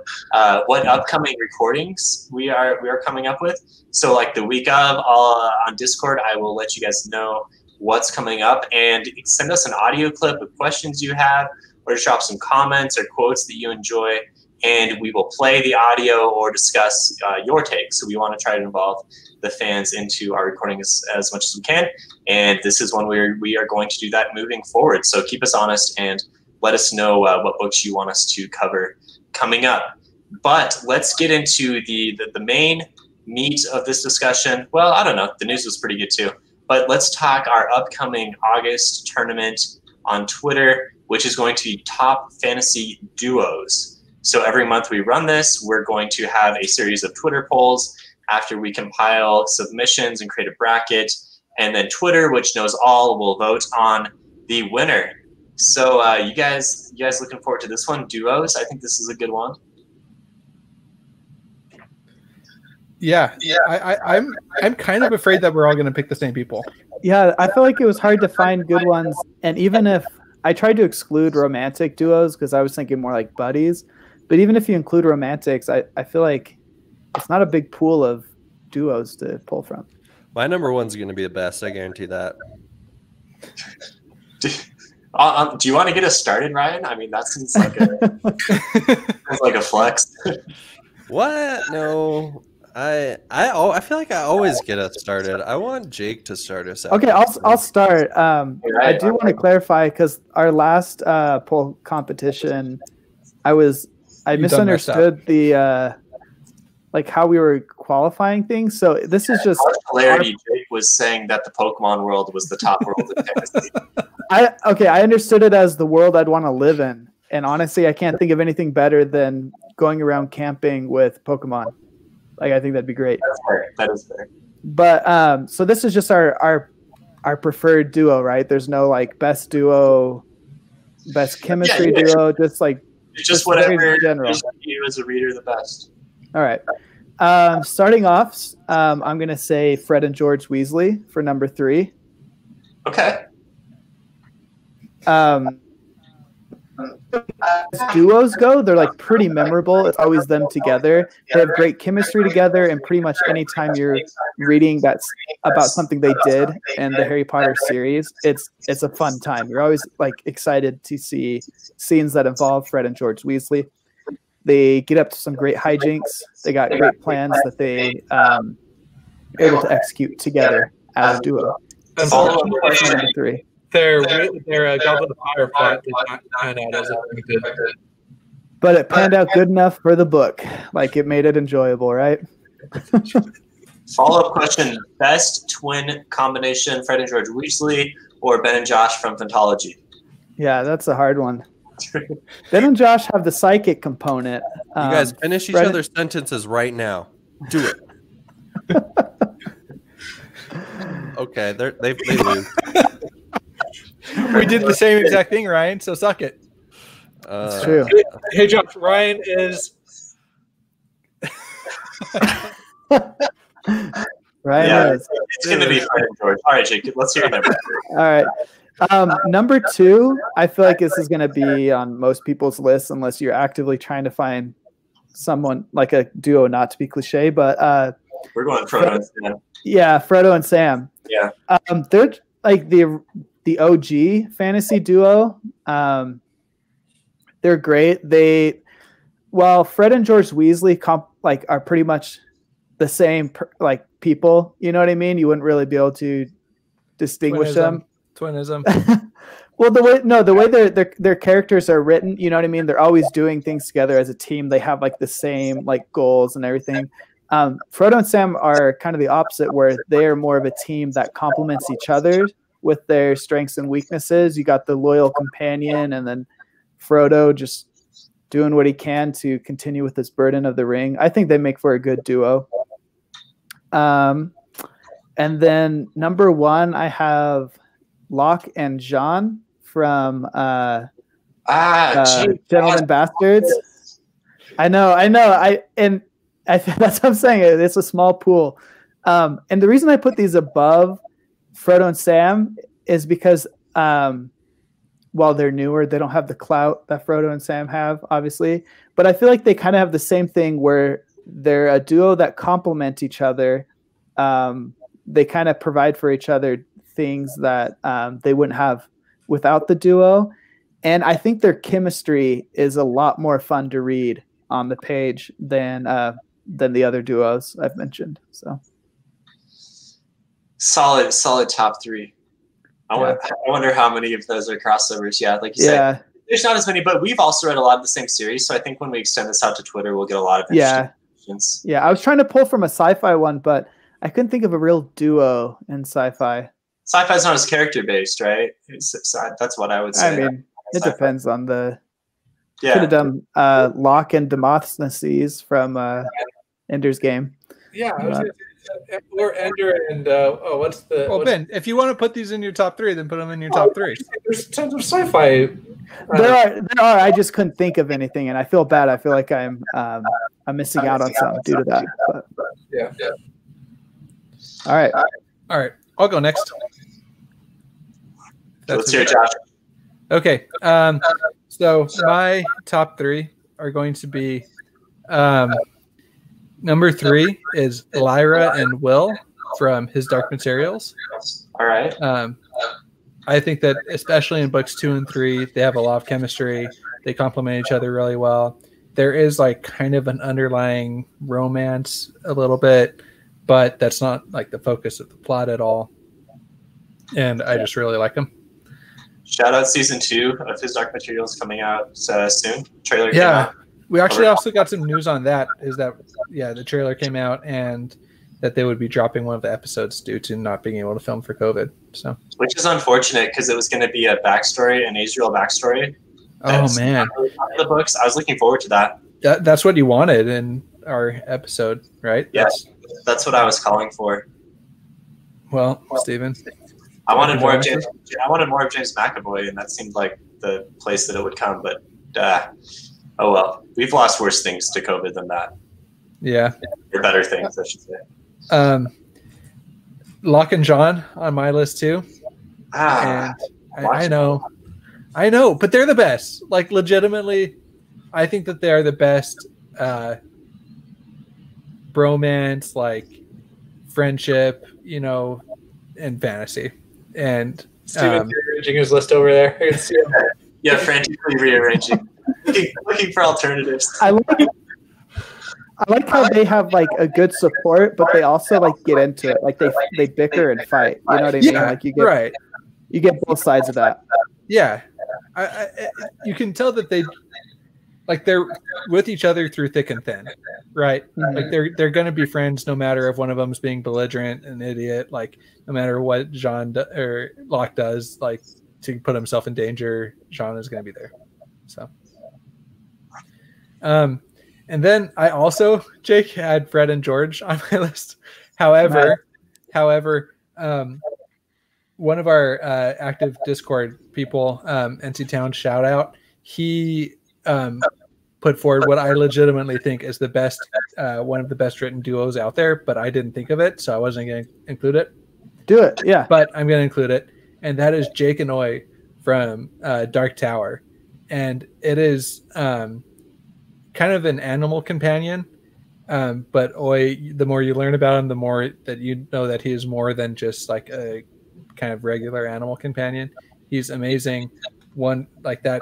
what upcoming recordings we are coming up with. So, like the week of, on Discord, I will let you guys know what's coming up, and send us an audio clip of questions you have, or just drop some comments or quotes that you enjoy, and we will play the audio or discuss your takes. So we want to try to involve the fans into our recording as much as we can, and this is one where we are going to do that moving forward. So keep us honest and let us know what books you want us to cover coming up. But let's get into the main meat of this discussion. Well, I don't know. The news was pretty good too. But let's talk our upcoming August tournament on Twitter, which is going to be Top Fantasy Duos. So every month we run this, we're going to have a series of Twitter polls after we compile submissions and create a bracket. And then Twitter, which knows all, will vote on the winner. So you guys looking forward to this one? Duos, I think this is a good one. Yeah. I'm kind of afraid that we're all going to pick the same people. Yeah, I feel like it was hard to find good ones. And even if I tried to exclude romantic duos because I was thinking more like buddies, but even if you include romantics, I feel like it's not a big pool of duos to pull from. My number one's going to be the best. I guarantee that. Do you want to get us started, Ryan? I mean, that seems like a flex. What? No. I feel like I always get us started. I want Jake to start us out. Okay, I'll start. I do want to clarify because our last poll competition, I misunderstood the like how we were qualifying things. So this is just hilarity. Jake was saying that the Pokemon world was the top world in fantasy. I understood it as the world I'd want to live in, and honestly, I can't think of anything better than going around camping with Pokemon. Like, I think that'd be great. That's fair. That is fair. But so this is just our preferred duo, right? There's no like best duo, best chemistry duo. Just whatever you as a reader the best. All right. Starting off, I'm gonna say Fred and George Weasley for number 3. Okay. As duos go, they're like pretty memorable. It's always them together. They have great chemistry together, and pretty much anytime you're reading that's about something they did in the Harry Potter series, it's a fun time. You're always like excited to see scenes that involve Fred and George Weasley. They get up to some great hijinks. They got great plans that they are able to execute together as a duo. Number 3. Their Goblet of Fire plot did not pan out as expected. But it panned out good enough for the book. Like, it made it enjoyable, right? Follow-up question. Best twin combination, Fred and George Weasley or Ben and Josh from Phantology? Yeah, that's a hard one. Ben and Josh have the psychic component. You guys finish each other's sentences right now. Do it. Okay, they lose. We did the same exact thing, Ryan, so suck it. It's true. Hey, Josh, Ryan is... Ryan is. It's going to be Fred and George. All right, Jake, let's hear that. All right. Number 2, I feel like this is going to be on most people's lists unless you're actively trying to find someone like a duo, not to be cliche, but we're going Frodo and Sam. Yeah, Frodo and Sam. Yeah. They're like the OG fantasy duo. They're great. While Fred and George Weasley are pretty much the same people, you know what I mean? You wouldn't really be able to distinguish them. Twinism. Well, the way their characters are written, you know what I mean? They're always doing things together as a team. They have like the same like goals and everything. Frodo and Sam are kind of the opposite, where they are more of a team that complements each other with their strengths and weaknesses. You got the loyal companion, and then Frodo just doing what he can to continue with this burden of the ring. I think they make for a good duo. And then number 1, I have Locke and John from Gentlemen Bastards. I know. That's what I'm saying. It's a small pool. And the reason I put these above Frodo and Sam is because while they're newer, they don't have the clout that Frodo and Sam have, obviously. But I feel like they kind of have the same thing where they're a duo that complement each other. They kind of provide for each other things that they wouldn't have without the duo. And I think their chemistry is a lot more fun to read on the page than the other duos I've mentioned. So solid top 3. I wonder how many of those are crossovers. Yeah, like you said, there's not as many, but we've also read a lot of the same series. So I think when we extend this out to Twitter, we'll get a lot of interesting questions. Yeah, I was trying to pull from a sci-fi one, but I couldn't think of a real duo in sci-fi. Sci-fi is not as character-based, right? That's what I would say. I mean, it depends on the... Yeah. Could have done Locke and Demosthenes from Ender's Game. Yeah, or Ender and what's the? Well, Ben, if you want to put these in your top 3, then put them in your top 3. There's tons of sci-fi. There are. I just couldn't think of anything, and I feel bad. I feel like I'm missing out on some due to that. But. Yeah. All right. I'll go next. Let's hear it, Josh. Okay. So my top 3 are going to be number 3 is Lyra and Will from His Dark Materials. All right. I think that especially in books 2 and 3, they have a lot of chemistry. They complement each other really well. There is like kind of an underlying romance a little bit, but that's not like the focus of the plot at all. And I just really like them. Shout out season 2 of His Dark Materials coming out soon. Trailer came yeah, out. We actually also got some news on that. Is that the trailer came out and that they would be dropping one of the episodes due to not being able to film for COVID. So, which is unfortunate because it was going to be a backstory, an Israel backstory. Oh man, the books. I was looking forward to that. That's what you wanted in our episode, right? Yes, that's what I was calling for. Well, Steven. I wanted more of James McAvoy, and that seemed like the place that it would come. But oh well, we've lost worse things to COVID than that. Yeah, or better things, I should say. Locke and John on my list too. And I know, but they're the best. Like legitimately, I think that they are the best bromance, like friendship, and fantasy. And Steven's rearranging his list over there. I can see him. Yeah, frantically rearranging, looking for alternatives. I like how they have like a good support, but they also like get into it. Like they bicker and fight. You know what I mean? Like you get both sides of that. Yeah, you can tell that they're with each other through thick and thin, right? Mm-hmm. Like they're going to be friends no matter if one of them's being belligerent, an idiot, like no matter what or Locke does, like to put himself in danger, John is going to be there. So, and then I also, Jake, had Fred and George on my list. However, one of our active Discord people, NC Town shout out, he put forward what I legitimately think is the best, one of the best written duos out there, but I didn't think of it, so I wasn't going to include it. Do it, yeah. But I'm going to include it, and that is Jake and Oi from Dark Tower, and it is kind of an animal companion, but Oi, the more you learn about him, the more that you know that he is more than just like a kind of regular animal companion. He's amazing. One, like that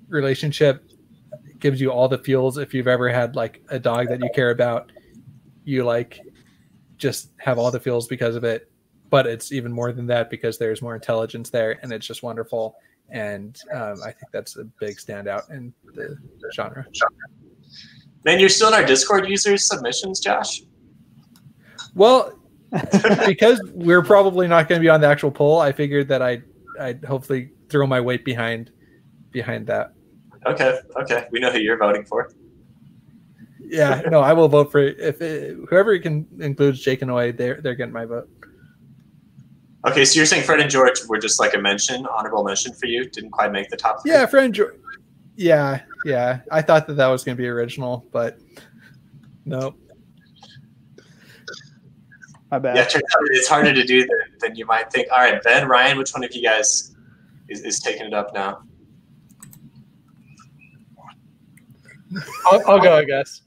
relationship gives you all the feels. If you've ever had like a dog that you care about, you like just have all the feels because of it, but it's even more than that because there's more intelligence there, and it's just wonderful. And I think that's a big standout in the genre. Man, you're still in our Discord users submissions, Josh? Well, because we're probably not going to be on the actual poll, I figured that I'd hopefully throw my weight behind that. Okay. We know who you're voting for. Yeah, no, I will vote for whoever can include Jake and Oi. They're getting my vote. Okay, so you're saying Fred and George were just like a honorable mention for you? Didn't quite make the top 3? Yeah, Fred and George. Yeah. I thought that was going to be original, but no. My bad. Yeah, it's harder to do than you might think. All right, Ben, Ryan, which one of you guys is taking it up now? I'll go, I guess.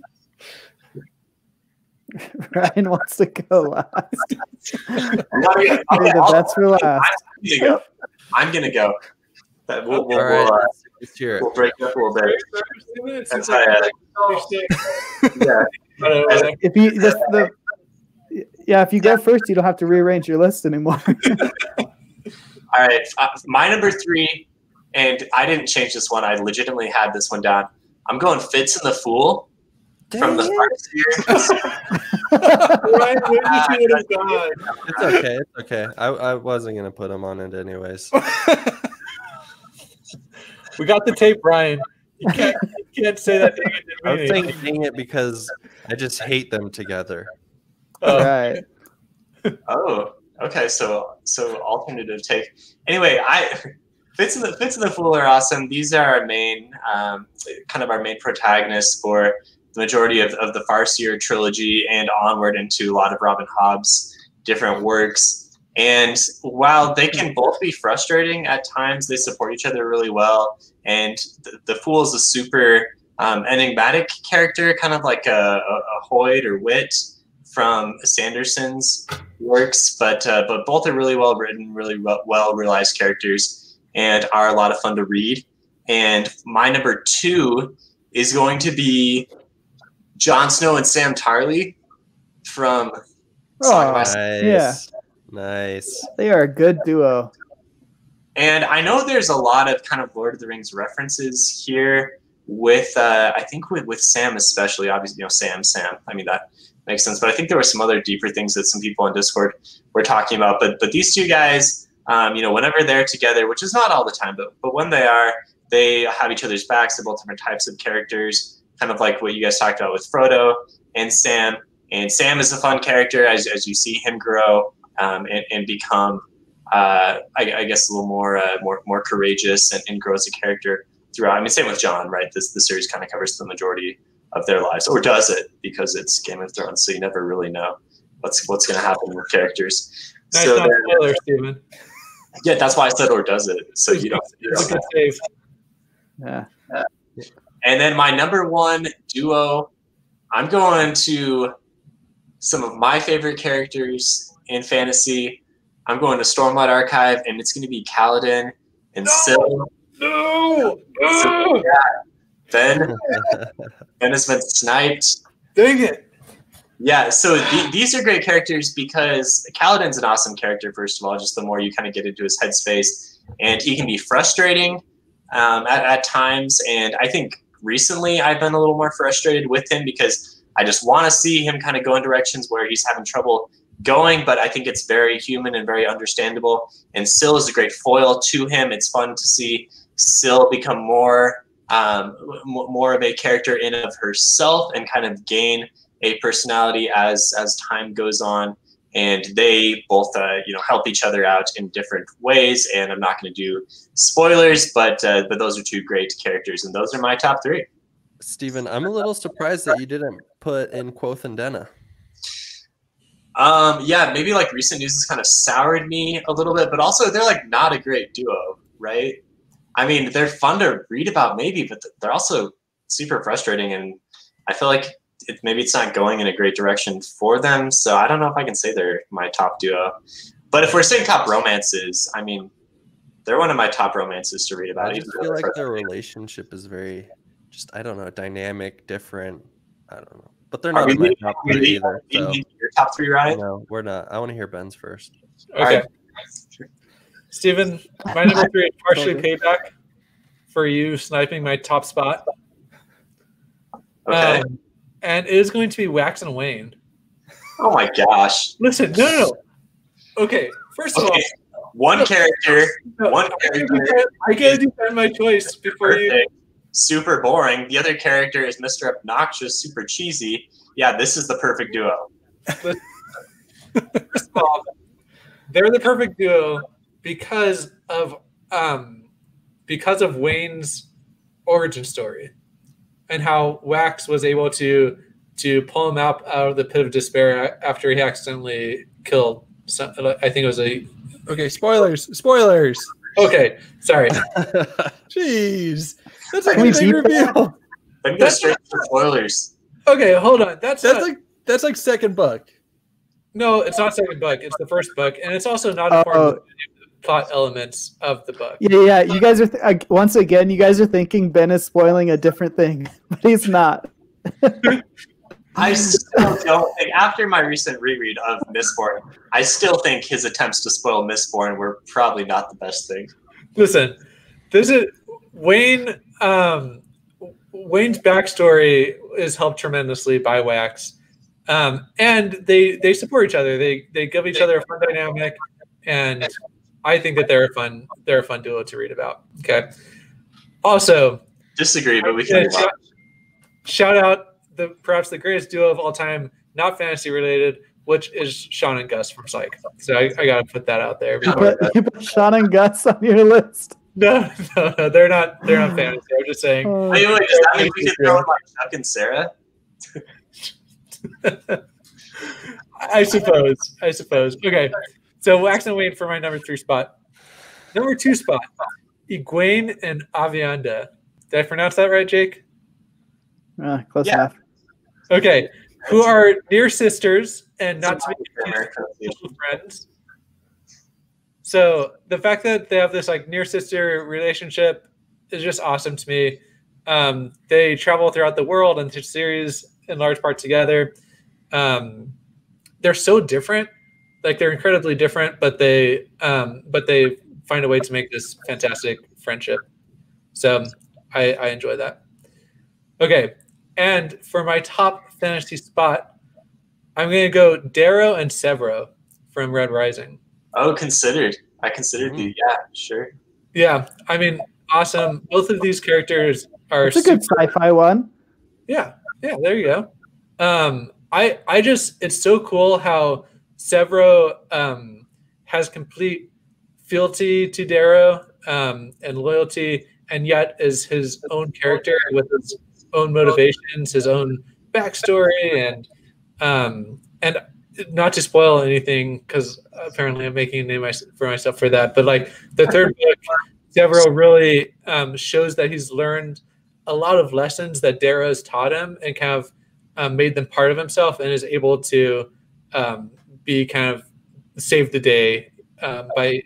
Ryan wants to go last. The best for last. I'm gonna go. We'll break it up a little bit. Yeah. If you go first, you don't have to rearrange your list anymore. All right, my number 3, and I didn't change this one. I legitimately had this one down. I'm going Fitz and the Fool from the first year. Ryan, It's okay. It's okay. I wasn't gonna put him on it anyways. We got the tape, Ryan. You can't say that. I was saying dang it because I just hate them together. Right. Oh, okay. So alternative take. Anyway, Fitz and the Fool are awesome. These are our main, kind of our main protagonists for the majority of the Farseer trilogy and onward into a lot of Robin Hobb's different works. And while they can both be frustrating at times, they support each other really well. And the Fool is a super enigmatic character, kind of like a Hoyd or Wit from Sanderson's works, but both are really well written, really well realized characters, and are a lot of fun to read. And my number 2 is going to be Jon Snow and Sam Tarly from Song of Ice. Nice. Nice. They are a good duo. And I know there's a lot of kind of Lord of the Rings references here with I think with Sam especially. Obviously, Sam. I mean, that makes sense. But I think there were some other deeper things that some people on Discord were talking about. But these two guys, whenever they're together, which is not all the time, but when they are, they have each other's backs. They're both different types of characters, kind of like what you guys talked about with Frodo and Sam. And Sam is a fun character as you see him grow and become, I guess, a little more courageous and grow as a character throughout. I mean, same with Jon, right? The series kind of covers the majority of their lives, or does it? Because it's Game of Thrones, so you never really know what's going to happen with characters. Nice, so not spoiler, Steven. Yeah, that's why I said or does it. So you don't. It's a good save. Yeah. And then my number 1 duo, I'm going to some of my favorite characters in fantasy. I'm going to Stormlight Archive, and it's going to be Kaladin and Syl. No! So, yeah, Ben has been sniped. Dang it! Yeah, so these are great characters because Kaladin's an awesome character, first of all, just the more you kind of get into his headspace. And he can be frustrating at times. And I think recently I've been a little more frustrated with him because I just want to see him kind of go in directions where he's having trouble going. But I think it's very human and very understandable. And Syl is a great foil to him. It's fun to see Syl become more of a character in and of herself and kind of gain a personality as time goes on, and they both help each other out in different ways. And I'm not going to do spoilers, but those are 2 great characters, and those are my top 3. Steven, I'm a little surprised that you didn't put in Quoth and Denna. Yeah, maybe like recent news has kind of soured me a little bit, but also they're like not a great duo, right? I mean, they're fun to read about maybe, but they're also super frustrating, and I feel like maybe it's not going in a great direction for them. So I don't know if I can say they're my top duo. But if we're saying top romances, I mean, they're one of my top romances to read about. I just feel like their relationship is very, I don't know, dynamic, different. I don't know. But they're not in my top 3 either. So. Your top 3, Ryan? No, we're not. I want to hear Ben's first. Okay. Right. Steven, my number 3 is partially payback for you sniping my top spot. Okay. And it is going to be Wax and Wayne. Oh my gosh! Listen, no. Okay, first of all, one character. I gotta defend my choice before you. Super boring. The other character is Mr. Obnoxious, super cheesy. Yeah, this is the perfect duo. First of all, they're the perfect duo because of Wayne's origin story. And how Wax was able to pull him out of the pit of despair after he accidentally killed. I think it was Okay, spoilers. Okay, sorry. Jeez, that's a big reveal. Then go straight to spoilers. Okay, hold on. That's like second book. No, it's not second book. It's the first book, and it's also not important. Plot elements of the book. Yeah. You guys are once again. You guys are thinking Ben is spoiling a different thing, but he's not. I still don't think, after my recent reread of Mistborn, I still think his attempts to spoil Mistborn were probably not the best thing. Listen, this is Wayne. Wayne's backstory is helped tremendously by Wax, and they support each other. They give each other a fun dynamic, and I think that they're a fun duo to read about. Okay. Also, disagree, but we can shout out perhaps the greatest duo of all time, not fantasy related, which is Sean and Gus from Psych. So I got to put that out there. You put Sean and Gus on your list? No, they're not fantasy. I'm just saying. Wait, does that mean we could throw in like Chuck and Sarah? I suppose. Okay, so Wax and Wayne for my number 3 spot. Number 2 spot, Egwene and Avienda. Did I pronounce that right, Jake? Close enough. Okay, who are near sisters and not to be friends. So the fact that they have this like near sister relationship is just awesome to me. They travel throughout the world and the series in large part together. They're so different, like they're incredibly different, but they find a way to make this fantastic friendship. So I enjoy that. Okay, and for my top fantasy spot, I'm going to go Darrow and Severo from Red Rising. Oh, considered. I considered the sure. Yeah, I mean, awesome. Both of these characters are. It's a good sci-fi one. Yeah, there you go. I just it's so cool how Severo has complete fealty to Darrow and loyalty, and yet is his own character with his own motivations, his own backstory, and not to spoil anything because apparently I'm making a name for myself for that. But like the third book, Severo really shows that he's learned a lot of lessons that Darrow's taught him and kind of made them part of himself, and is able to be kind of save the day by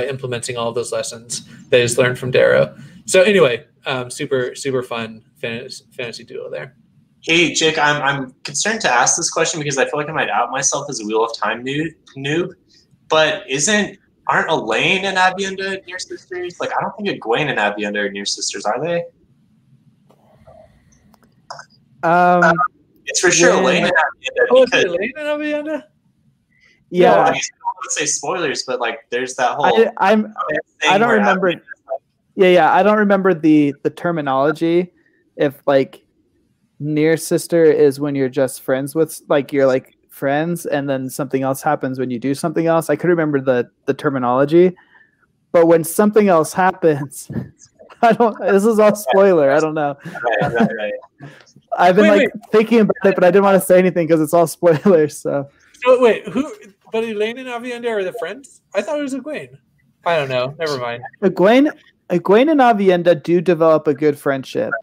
implementing all of those lessons that he's learned from Darrow. So anyway, super fun fantasy duo there. Hey, Jake, I'm concerned to ask this question because I feel like I might out myself as a Wheel of Time noob. But aren't Elaine and Avienda near sisters? Like, I don't think Egwene and Avienda are near sisters, are they? It's for sure Elaine and Avienda. Oh, is it Elaine and Avienda? Yeah. I don't want to say spoilers, but like, there's that whole. I don't remember. Yeah. I don't remember the terminology. If like near sister is when you're just friends with, like you're like friends, and then something else happens when you do something else. I could remember the terminology, but when something else happens, this is all spoiler. I don't know. Right. I've been thinking about it, but I didn't want to say anything because it's all spoilers. So wait, who? But Elaine and Avienda are the friends? I thought it was Egwene. I don't know. Never mind. Egwene and Avienda do develop a good friendship,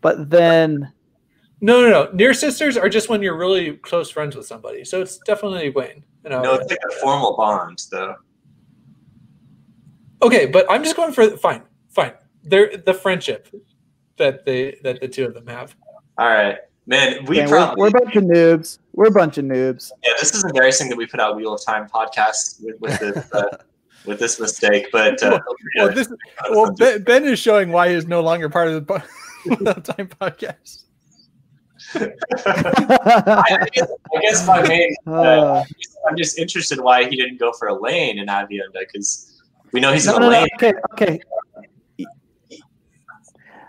but then no. Near sisters are just when you're really close friends with somebody. So it's definitely Egwene. No, it's like a formal bond, though. Okay, but I'm just going for fine. They're the friendship that the two of them have. All right, man. We're a bunch of noobs. We're a bunch of noobs. Yeah, this is embarrassing that we put out Wheel of Time podcast with this mistake, but Ben is showing why he's no longer part of the Wheel of Time podcast. I guess my main. I'm just interested why he didn't go for Elaine and Avienda, because we know he's Elaine. Okay.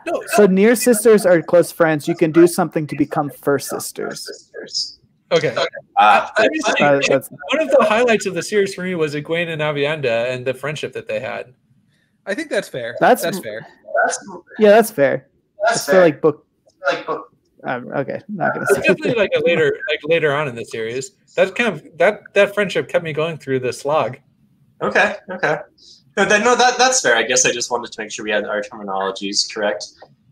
No, so near sisters are close friends. You can do something to become first sisters. Okay. One of the highlights of the series for me was Egwene and Avienda and the friendship that they had. I think that's fair. That's fair. That's fair. That's fair. Like book. Okay, not gonna say. It's definitely later on in the series. That's kind of that friendship kept me going through the slog. Okay. That's fair. I guess I just wanted to make sure we had our terminologies correct.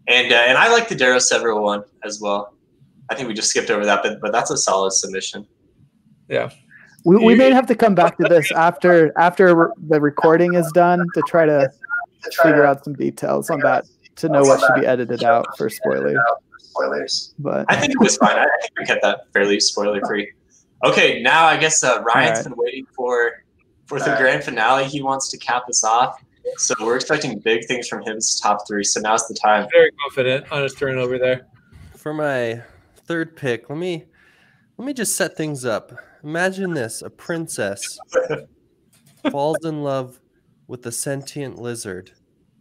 And I like the Darrow Severo one as well. I think we just skipped over that, but that's a solid submission. Yeah. We may have to come back to this after the recording is done to try to figure out some details on that. to know what should be edited out for spoilers. But I think it was fine. I think we kept that fairly spoiler free. Okay, now I guess Ryan's been waiting for the grand finale. He wants to cap us off. So we're expecting big things from his top 3. So now's the time. Very confident on his turn over there. For my third pick, let me just set things up. Imagine this: a princess falls in love with a sentient lizard.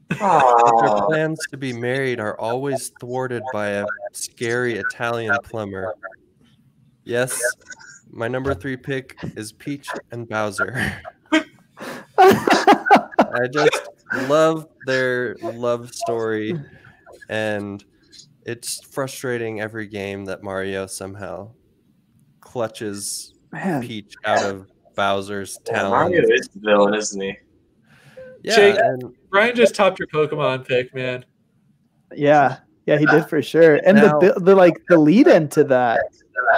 But their plans to be married are always thwarted by a scary Italian plumber. Yes, my number 3 pick is Peach and Bowser. I just love their love story, and it's frustrating every game that Mario somehow clutches Peach out of Bowser's talent. Mario is the villain, isn't he? Yeah, Jake, Ryan just topped your Pokemon pick, man. Yeah, he did for sure. And now, the lead into that.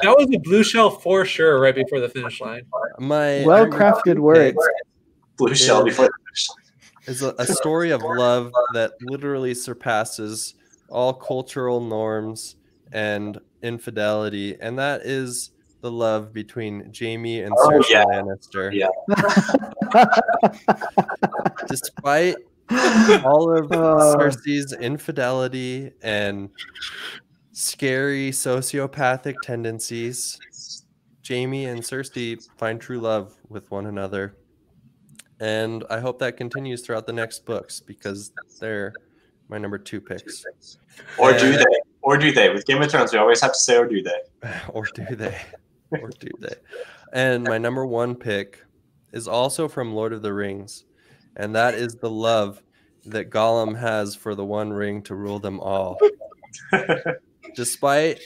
That was a blue shell for sure right before the finish line. Well-crafted words. Blue shell before the finish line. Is a story of love that literally surpasses all cultural norms and infidelity, and that is the love between Jamie and Cersei Lannister. Yeah. Despite all of Cersei's infidelity and scary sociopathic tendencies, Jamie and Cersei find true love with one another. And I hope that continues throughout the next books because they're my number 2 picks. Or do they? Or do they? With Game of Thrones, we always have to say, or do they? Or do they? Or do they? And my number 1 pick is also from Lord of the Rings. And that is the love that Gollum has for the One Ring to rule them all. Despite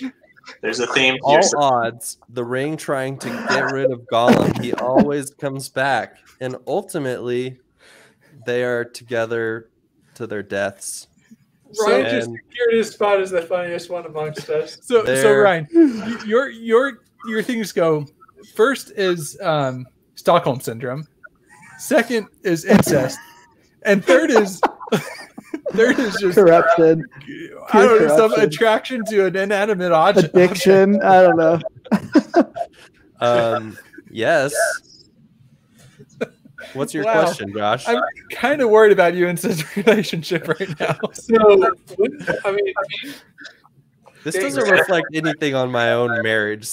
there's a theme all odds, the ring trying to get rid of Gollum, he always comes back. And ultimately, they are together to their deaths. Ryan just secured his spot as the funniest one amongst us. So Ryan, your things go. First is Stockholm syndrome. Second is incest, and third is just corruption. I don't know, some attraction to an inanimate object. Addiction. I don't know. Yes. What's your question, Josh? I'm kind of worried about you and his relationship right now. So, I mean, this doesn't reflect anything on my own marriage,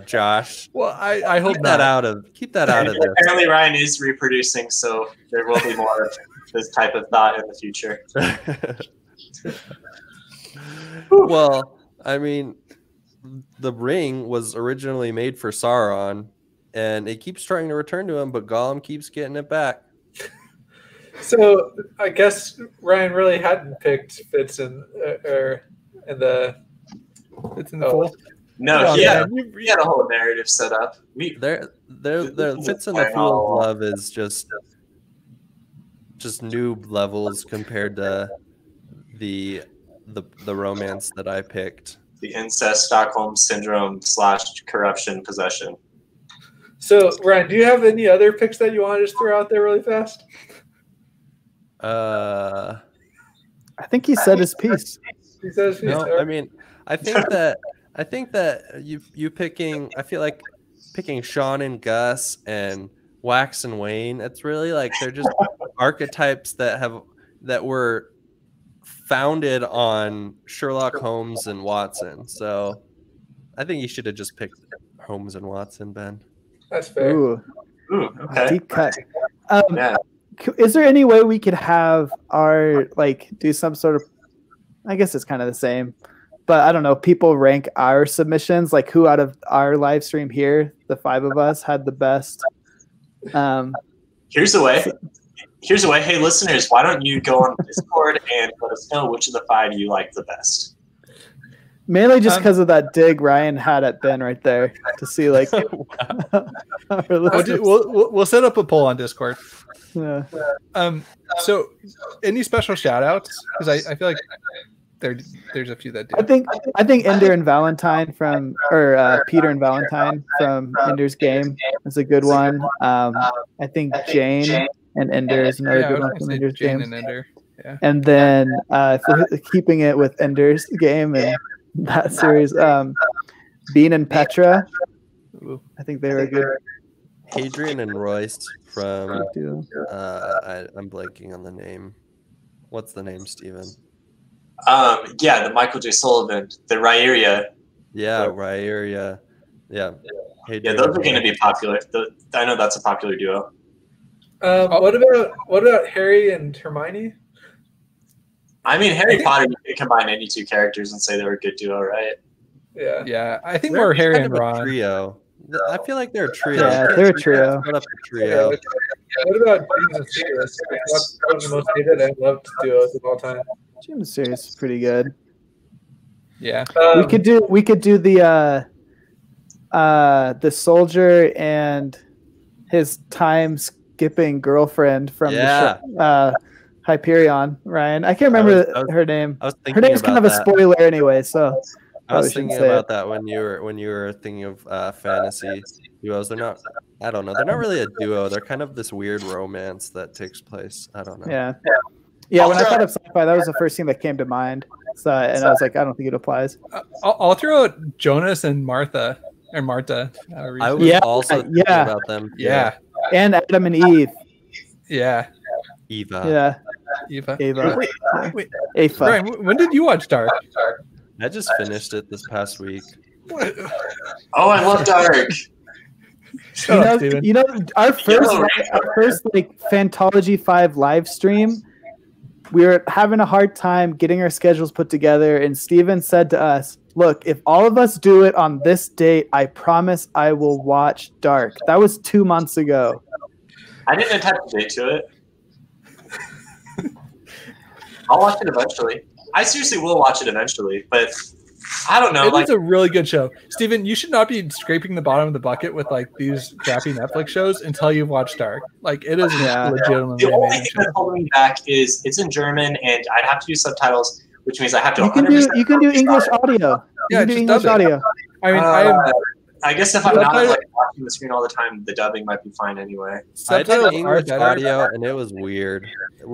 Josh. Well, I hope keep that out of this. Apparently, Ryan is reproducing, so there will be more of this type of thought in the future. Well, I mean, the ring was originally made for Sauron, and it keeps trying to return to him, but Gollum keeps getting it back. So I guess Ryan really hadn't picked Fitz in the pool. No, he had a whole narrative set up. There Fitz in the Fool of Love is just noob levels compared to the romance that I picked. The incest, Stockholm syndrome / corruption possession. So, Ryan, do you have any other picks that you want to just throw out there really fast? I think he said his piece. He said his piece. No, I mean, I think that you picking. I feel like picking Sean and Gus and Wax and Wayne. It's really like they're just archetypes that were founded on Sherlock Holmes and Watson. So, I think you should have just picked Holmes and Watson, Ben. That's fair. Ooh, okay. Deep cut. Is there any way we could have do some sort of, I guess it's kind of the same, but I don't know, people rank our submissions, like who out of our live stream here, the 5 of us, had the best? Here's the way. Hey, listeners, why don't you go on Discord and let us know which of the 5 you like the best? Mainly just because of that dig Ryan had at Ben right there to see like. We'll set up a poll on Discord. Yeah. So, any special shout outs? Because I feel like there's a few that do. I think Ender and Valentine Peter and Valentine from Ender's Game is a good one. I think Jane and Ender is another good one from Ender's Game. And Ender. Yeah. And then keeping it with Ender's Game and that series, Bean and Petra. I think they were good. Hadrian and Royce from I'm blanking on the name. What's the name, Steven? Yeah, the Michael J. Sullivan, the Ryeria. Yeah, Ryeria. Yeah. Yeah, those are going to be popular. I know that's a popular duo. What about Harry and Hermione? I mean, Harry Potter, you can combine any two characters and say they were a good duo, right? Yeah. Yeah, I think we're Harry and Ron. Trio. I feel like they're a trio. Yeah, they're a trio. Trio. What about James and Sirius? That's one of the most hated and loved duos of all time. James and Sirius is pretty good. Yeah. We could do the soldier and his time skipping girlfriend from the Hyperion, Ryan. I can't remember her name. Her name's kind of a spoiler anyway, so I was thinking about that when you were thinking of fantasy duos. They're not. I don't know. They're not really a duo. They're kind of this weird romance that takes place. I don't know. Yeah. When I thought of sci-fi, that was the first thing that came to mind. So, and I was like, I don't think it applies. I'll throw out Jonas and Martha. Or Marta. I was also thinking about them. Yeah. And Adam and Eve. Yeah. Eva. Yeah. Eva. Wait. Ava. Brian, when did you watch Dark? I just finished it this past week. Oh, I love Dark. You know, our first like Fantology 5 live stream, we were having a hard time getting our schedules put together, and Steven said to us, look, if all of us do it on this date, I promise I will watch Dark. That was 2 months ago. I didn't attach a date to it. I'll watch it eventually. I seriously will watch it eventually, but I don't know. It's a really good show. Steven, you should not be scraping the bottom of the bucket with like these crappy Netflix shows until you've watched Dark. Like it is legitimately the only thing that's holding me back is it's in German and I'd have to do subtitles, which means I have to. You can do English audio. Yeah, just English audio. I mean, I guess if I'm not like watching the screen all the time, the dubbing might be fine anyway. I did English audio and it was weird.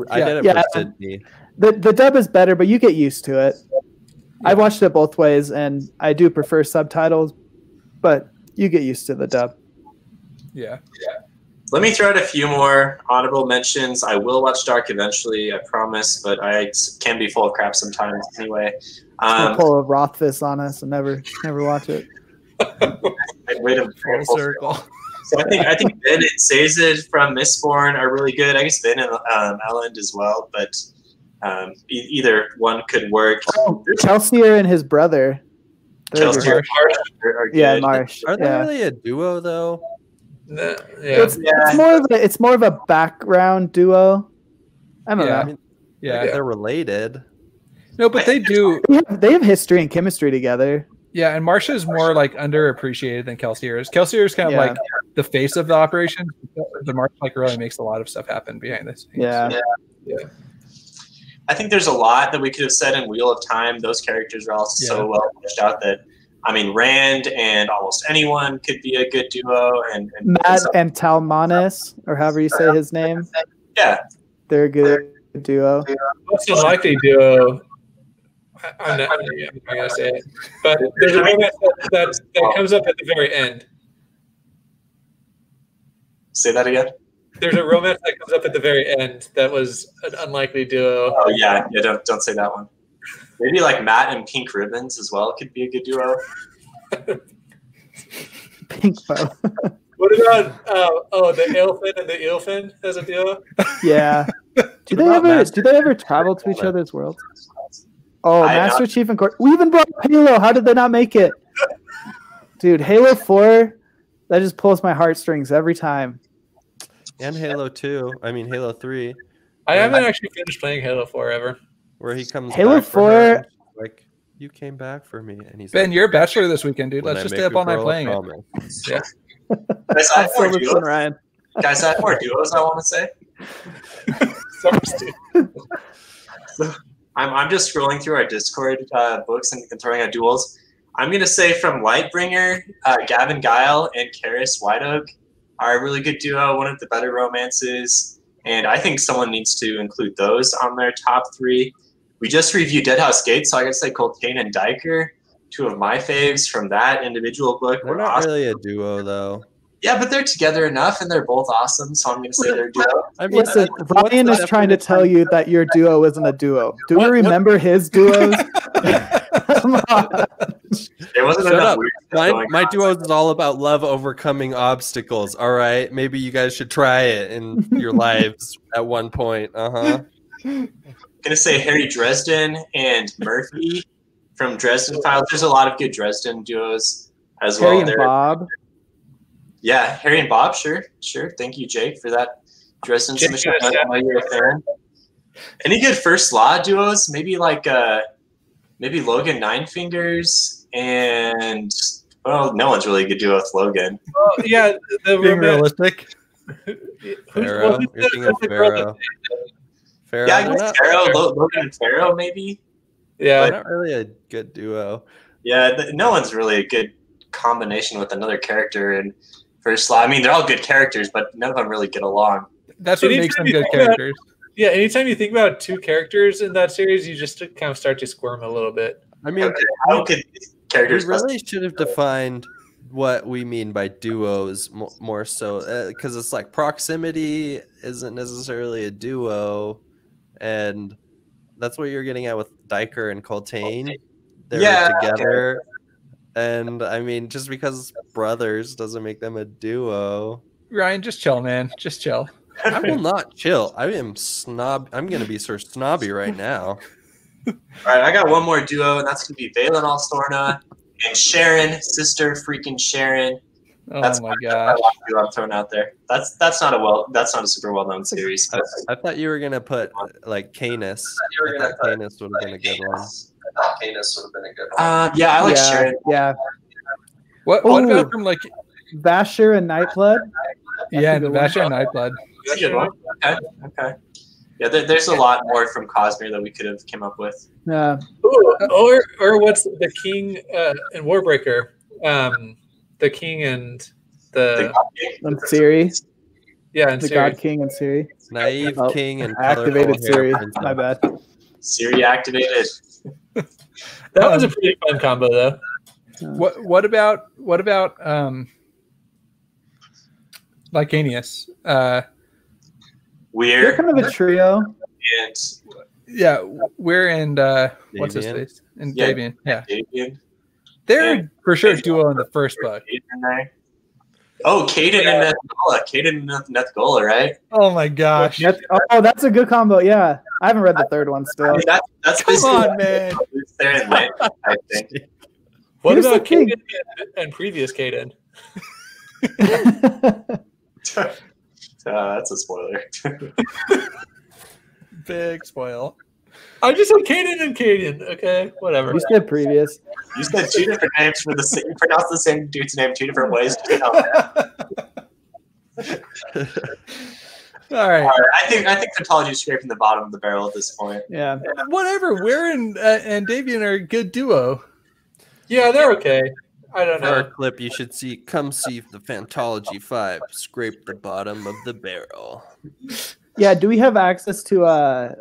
I did it for Sydney. The dub is better, but you get used to it. I watched it both ways, and I do prefer subtitles, but you get used to the dub. Yeah. Let me throw out a few more honorable mentions. I will watch Dark eventually, I promise, but I can be full of crap sometimes anyway. Pull a Rothfuss on us and never watch it. Full circle. So I think Ben and Sazed from Mistborn are really good. I guess Ben and Elend as well, but either one could work. Kelsier and his brother. Kelsier are good. Marsh. Are they really a duo though? It's more of a background duo. I don't know. I mean, they're related. No, but they do. They have history and chemistry together. Yeah, and Marsha's more like underappreciated than Kelsier is. Kelsier is kind of like the face of the operation. The Marsha like really makes a lot of stuff happen behind this. Yeah. I think there's a lot that we could have said in Wheel of Time. Those characters are also so well fleshed out that, I mean, Rand and almost anyone could be a good duo. And Matt and Talmanis, or however you say his name. Yeah. They're a good duo. Most unlikely duo. I'm not going to say it. But there's a romance that comes up at the very end. Say that again? There's a romance that comes up at the very end that was an unlikely duo. Oh yeah, don't say that one. Maybe like Matt and Pink Ribbons as well could be a good duo. Pink bow. What about the Aelfin and the Eelfin as a duo? Yeah. Do they ever travel to each other's worlds? Oh, Master Chief and Court. We even brought Halo. How did they not make it? Dude, Halo 4, that just pulls my heartstrings every time. And Halo 2. I mean, Halo 3. I haven't actually finished playing Halo 4 ever. Where he comes Halo back 4. Like, you came back for me. And he's Ben, like, you're a bachelor this weekend, dude. Let's just stay up all night playing it. Yeah. Guys, I have more duos. Guys, I have more duos I want to say. So, I'm just scrolling through our Discord books and throwing out duels. I'm going to say from Lightbringer, Gavin Guile and Karis White Oak are a really good duo, one of the better romances. and I think someone needs to include those on their top 3. We just reviewed Deadhouse Gate, so I gotta say Coltane and Diker, 2 of my faves from that individual book. They're not awesome. really a duo, though. Yeah, but they're together enough, and they're both awesome, so I'm gonna say they're a duo. I mean, listen, Ryan is trying to tell you that your duo isn't a duo. Do we remember his duos? Come on. There wasn't enough weird my duo is all about love overcoming obstacles. All right, maybe you guys should try it in your lives at one point. I'm gonna say Harry Dresden and Murphy from Dresden Files. There's a lot of good Dresden duos as well. Harry and Bob. Yeah, Harry and Bob. Sure. Thank you, Jake, for that Dresden submission. I know you're a fan. Any good First Law duos? Maybe like maybe Logan Nine Fingers and well, no one's really a good duo with Logan. Well, yeah, the being realistic. Pharaoh. You're thinking of Pharaoh. Pharaoh. Yeah, I guess Pharaoh, Logan and Pharaoh, maybe. Yeah, not really a good duo. Yeah, no one's really a good combination with another character in First Law. I mean, they're all good characters, but none of them really get along. That's what makes them good characters. Yeah, anytime you think about 2 characters in that series, you just kind of start to squirm a little bit. I mean, how could these characters? We really should have defined what we mean by duos more so, because it's like proximity isn't necessarily a duo, and that's what you're getting at with Diker and Coltane. They're together, and I mean, just because brothers doesn't make them a duo. Ryan, just chill, man. Just chill. I will not chill. I am snob. I'm going to be sort of snobby right now. All right, I got one more duo, and that's going to be Valen Alstorna and Sharon, sister freaking Sharon. That's my gosh. I'm throwing out there. That's not a super well known series. I thought you were going to put like Canis. I thought Canis would have been a good one. Yeah, I like Sharon. Yeah. What about from like Vasher and Nightblood? Yeah, Vasher and Nightblood. That's a good one. Okay. Yeah, there's a lot more from Cosmere that we could have came up with. Yeah. Or what's the King and Warbreaker? The King and the Ciri. Yeah, and the Ciri. God King and Ciri. Naive King and activated Ciri. My bad. Ciri activated. That was a pretty fun combo, though. What about Lycanius? We're They're kind of a trio. And yeah, we're and what's his face? And Davian. Yeah. Davian. They're for sure a duo in the first book. Oh, Caden and Nethgola. Caden and Nethgola, right? Oh my gosh. That's a good combo. Yeah, I haven't read the third one still. I mean, that's Come on, man. There in Land, I think. What about Caden and previous Caden? That's a spoiler. Big spoil. I just said Caden and Caden. Okay, whatever. You said previous. You said 2 different names for the same. You pronounced the same dude's name 2 different ways. All right. I think Phantology is scraping the bottom of the barrel at this point. Yeah. Whatever. We're and Davian are a good duo. Yeah, they're okay. I don't For our know. clip, you should come see the Phantology 5 scrape the bottom of the barrel. Yeah, do we have access to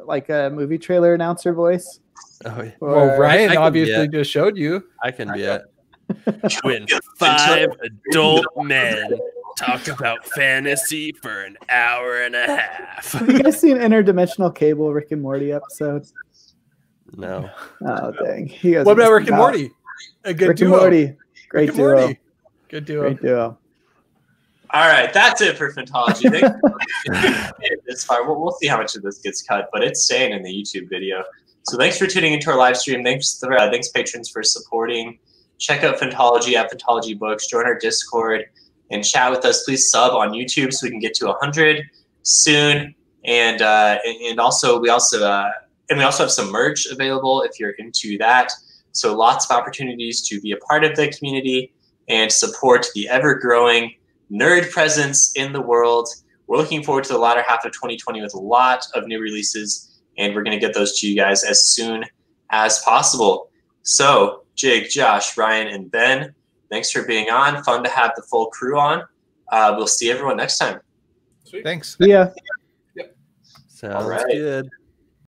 like a movie trailer announcer voice? Oh, yeah. Well, Ryan I can obviously be just showed you. I can be it. When 5 adult men talk about fantasy for an hour and a half. Have you guys seen Interdimensional Cable Rick and Morty episode? No. Oh, dang. What about Rick and Morty? A good Rick duo. and Morty. Great Rick and duo. Morty. Good duo. Great duo. All right, that's it for Phantology. This far, we'll see how much of this gets cut, but it's staying in the YouTube video. So thanks for tuning into our live stream. Thanks patrons for supporting. Check out Phantology at Phantology Books. Join our Discord and chat with us. Please sub on YouTube so we can get to 100 soon. And also we also have some merch available if you're into that. So lots of opportunities to be a part of the community and support the ever-growing nerd presence in the world. We're looking forward to the latter half of 2020 with a lot of new releases, and we're going to get those to you guys as soon as possible. So, Jake, Josh, Ryan, and Ben, thanks for being on. Fun to have the full crew on. We'll see everyone next time. Thanks. Yeah. Yep. Sounds good.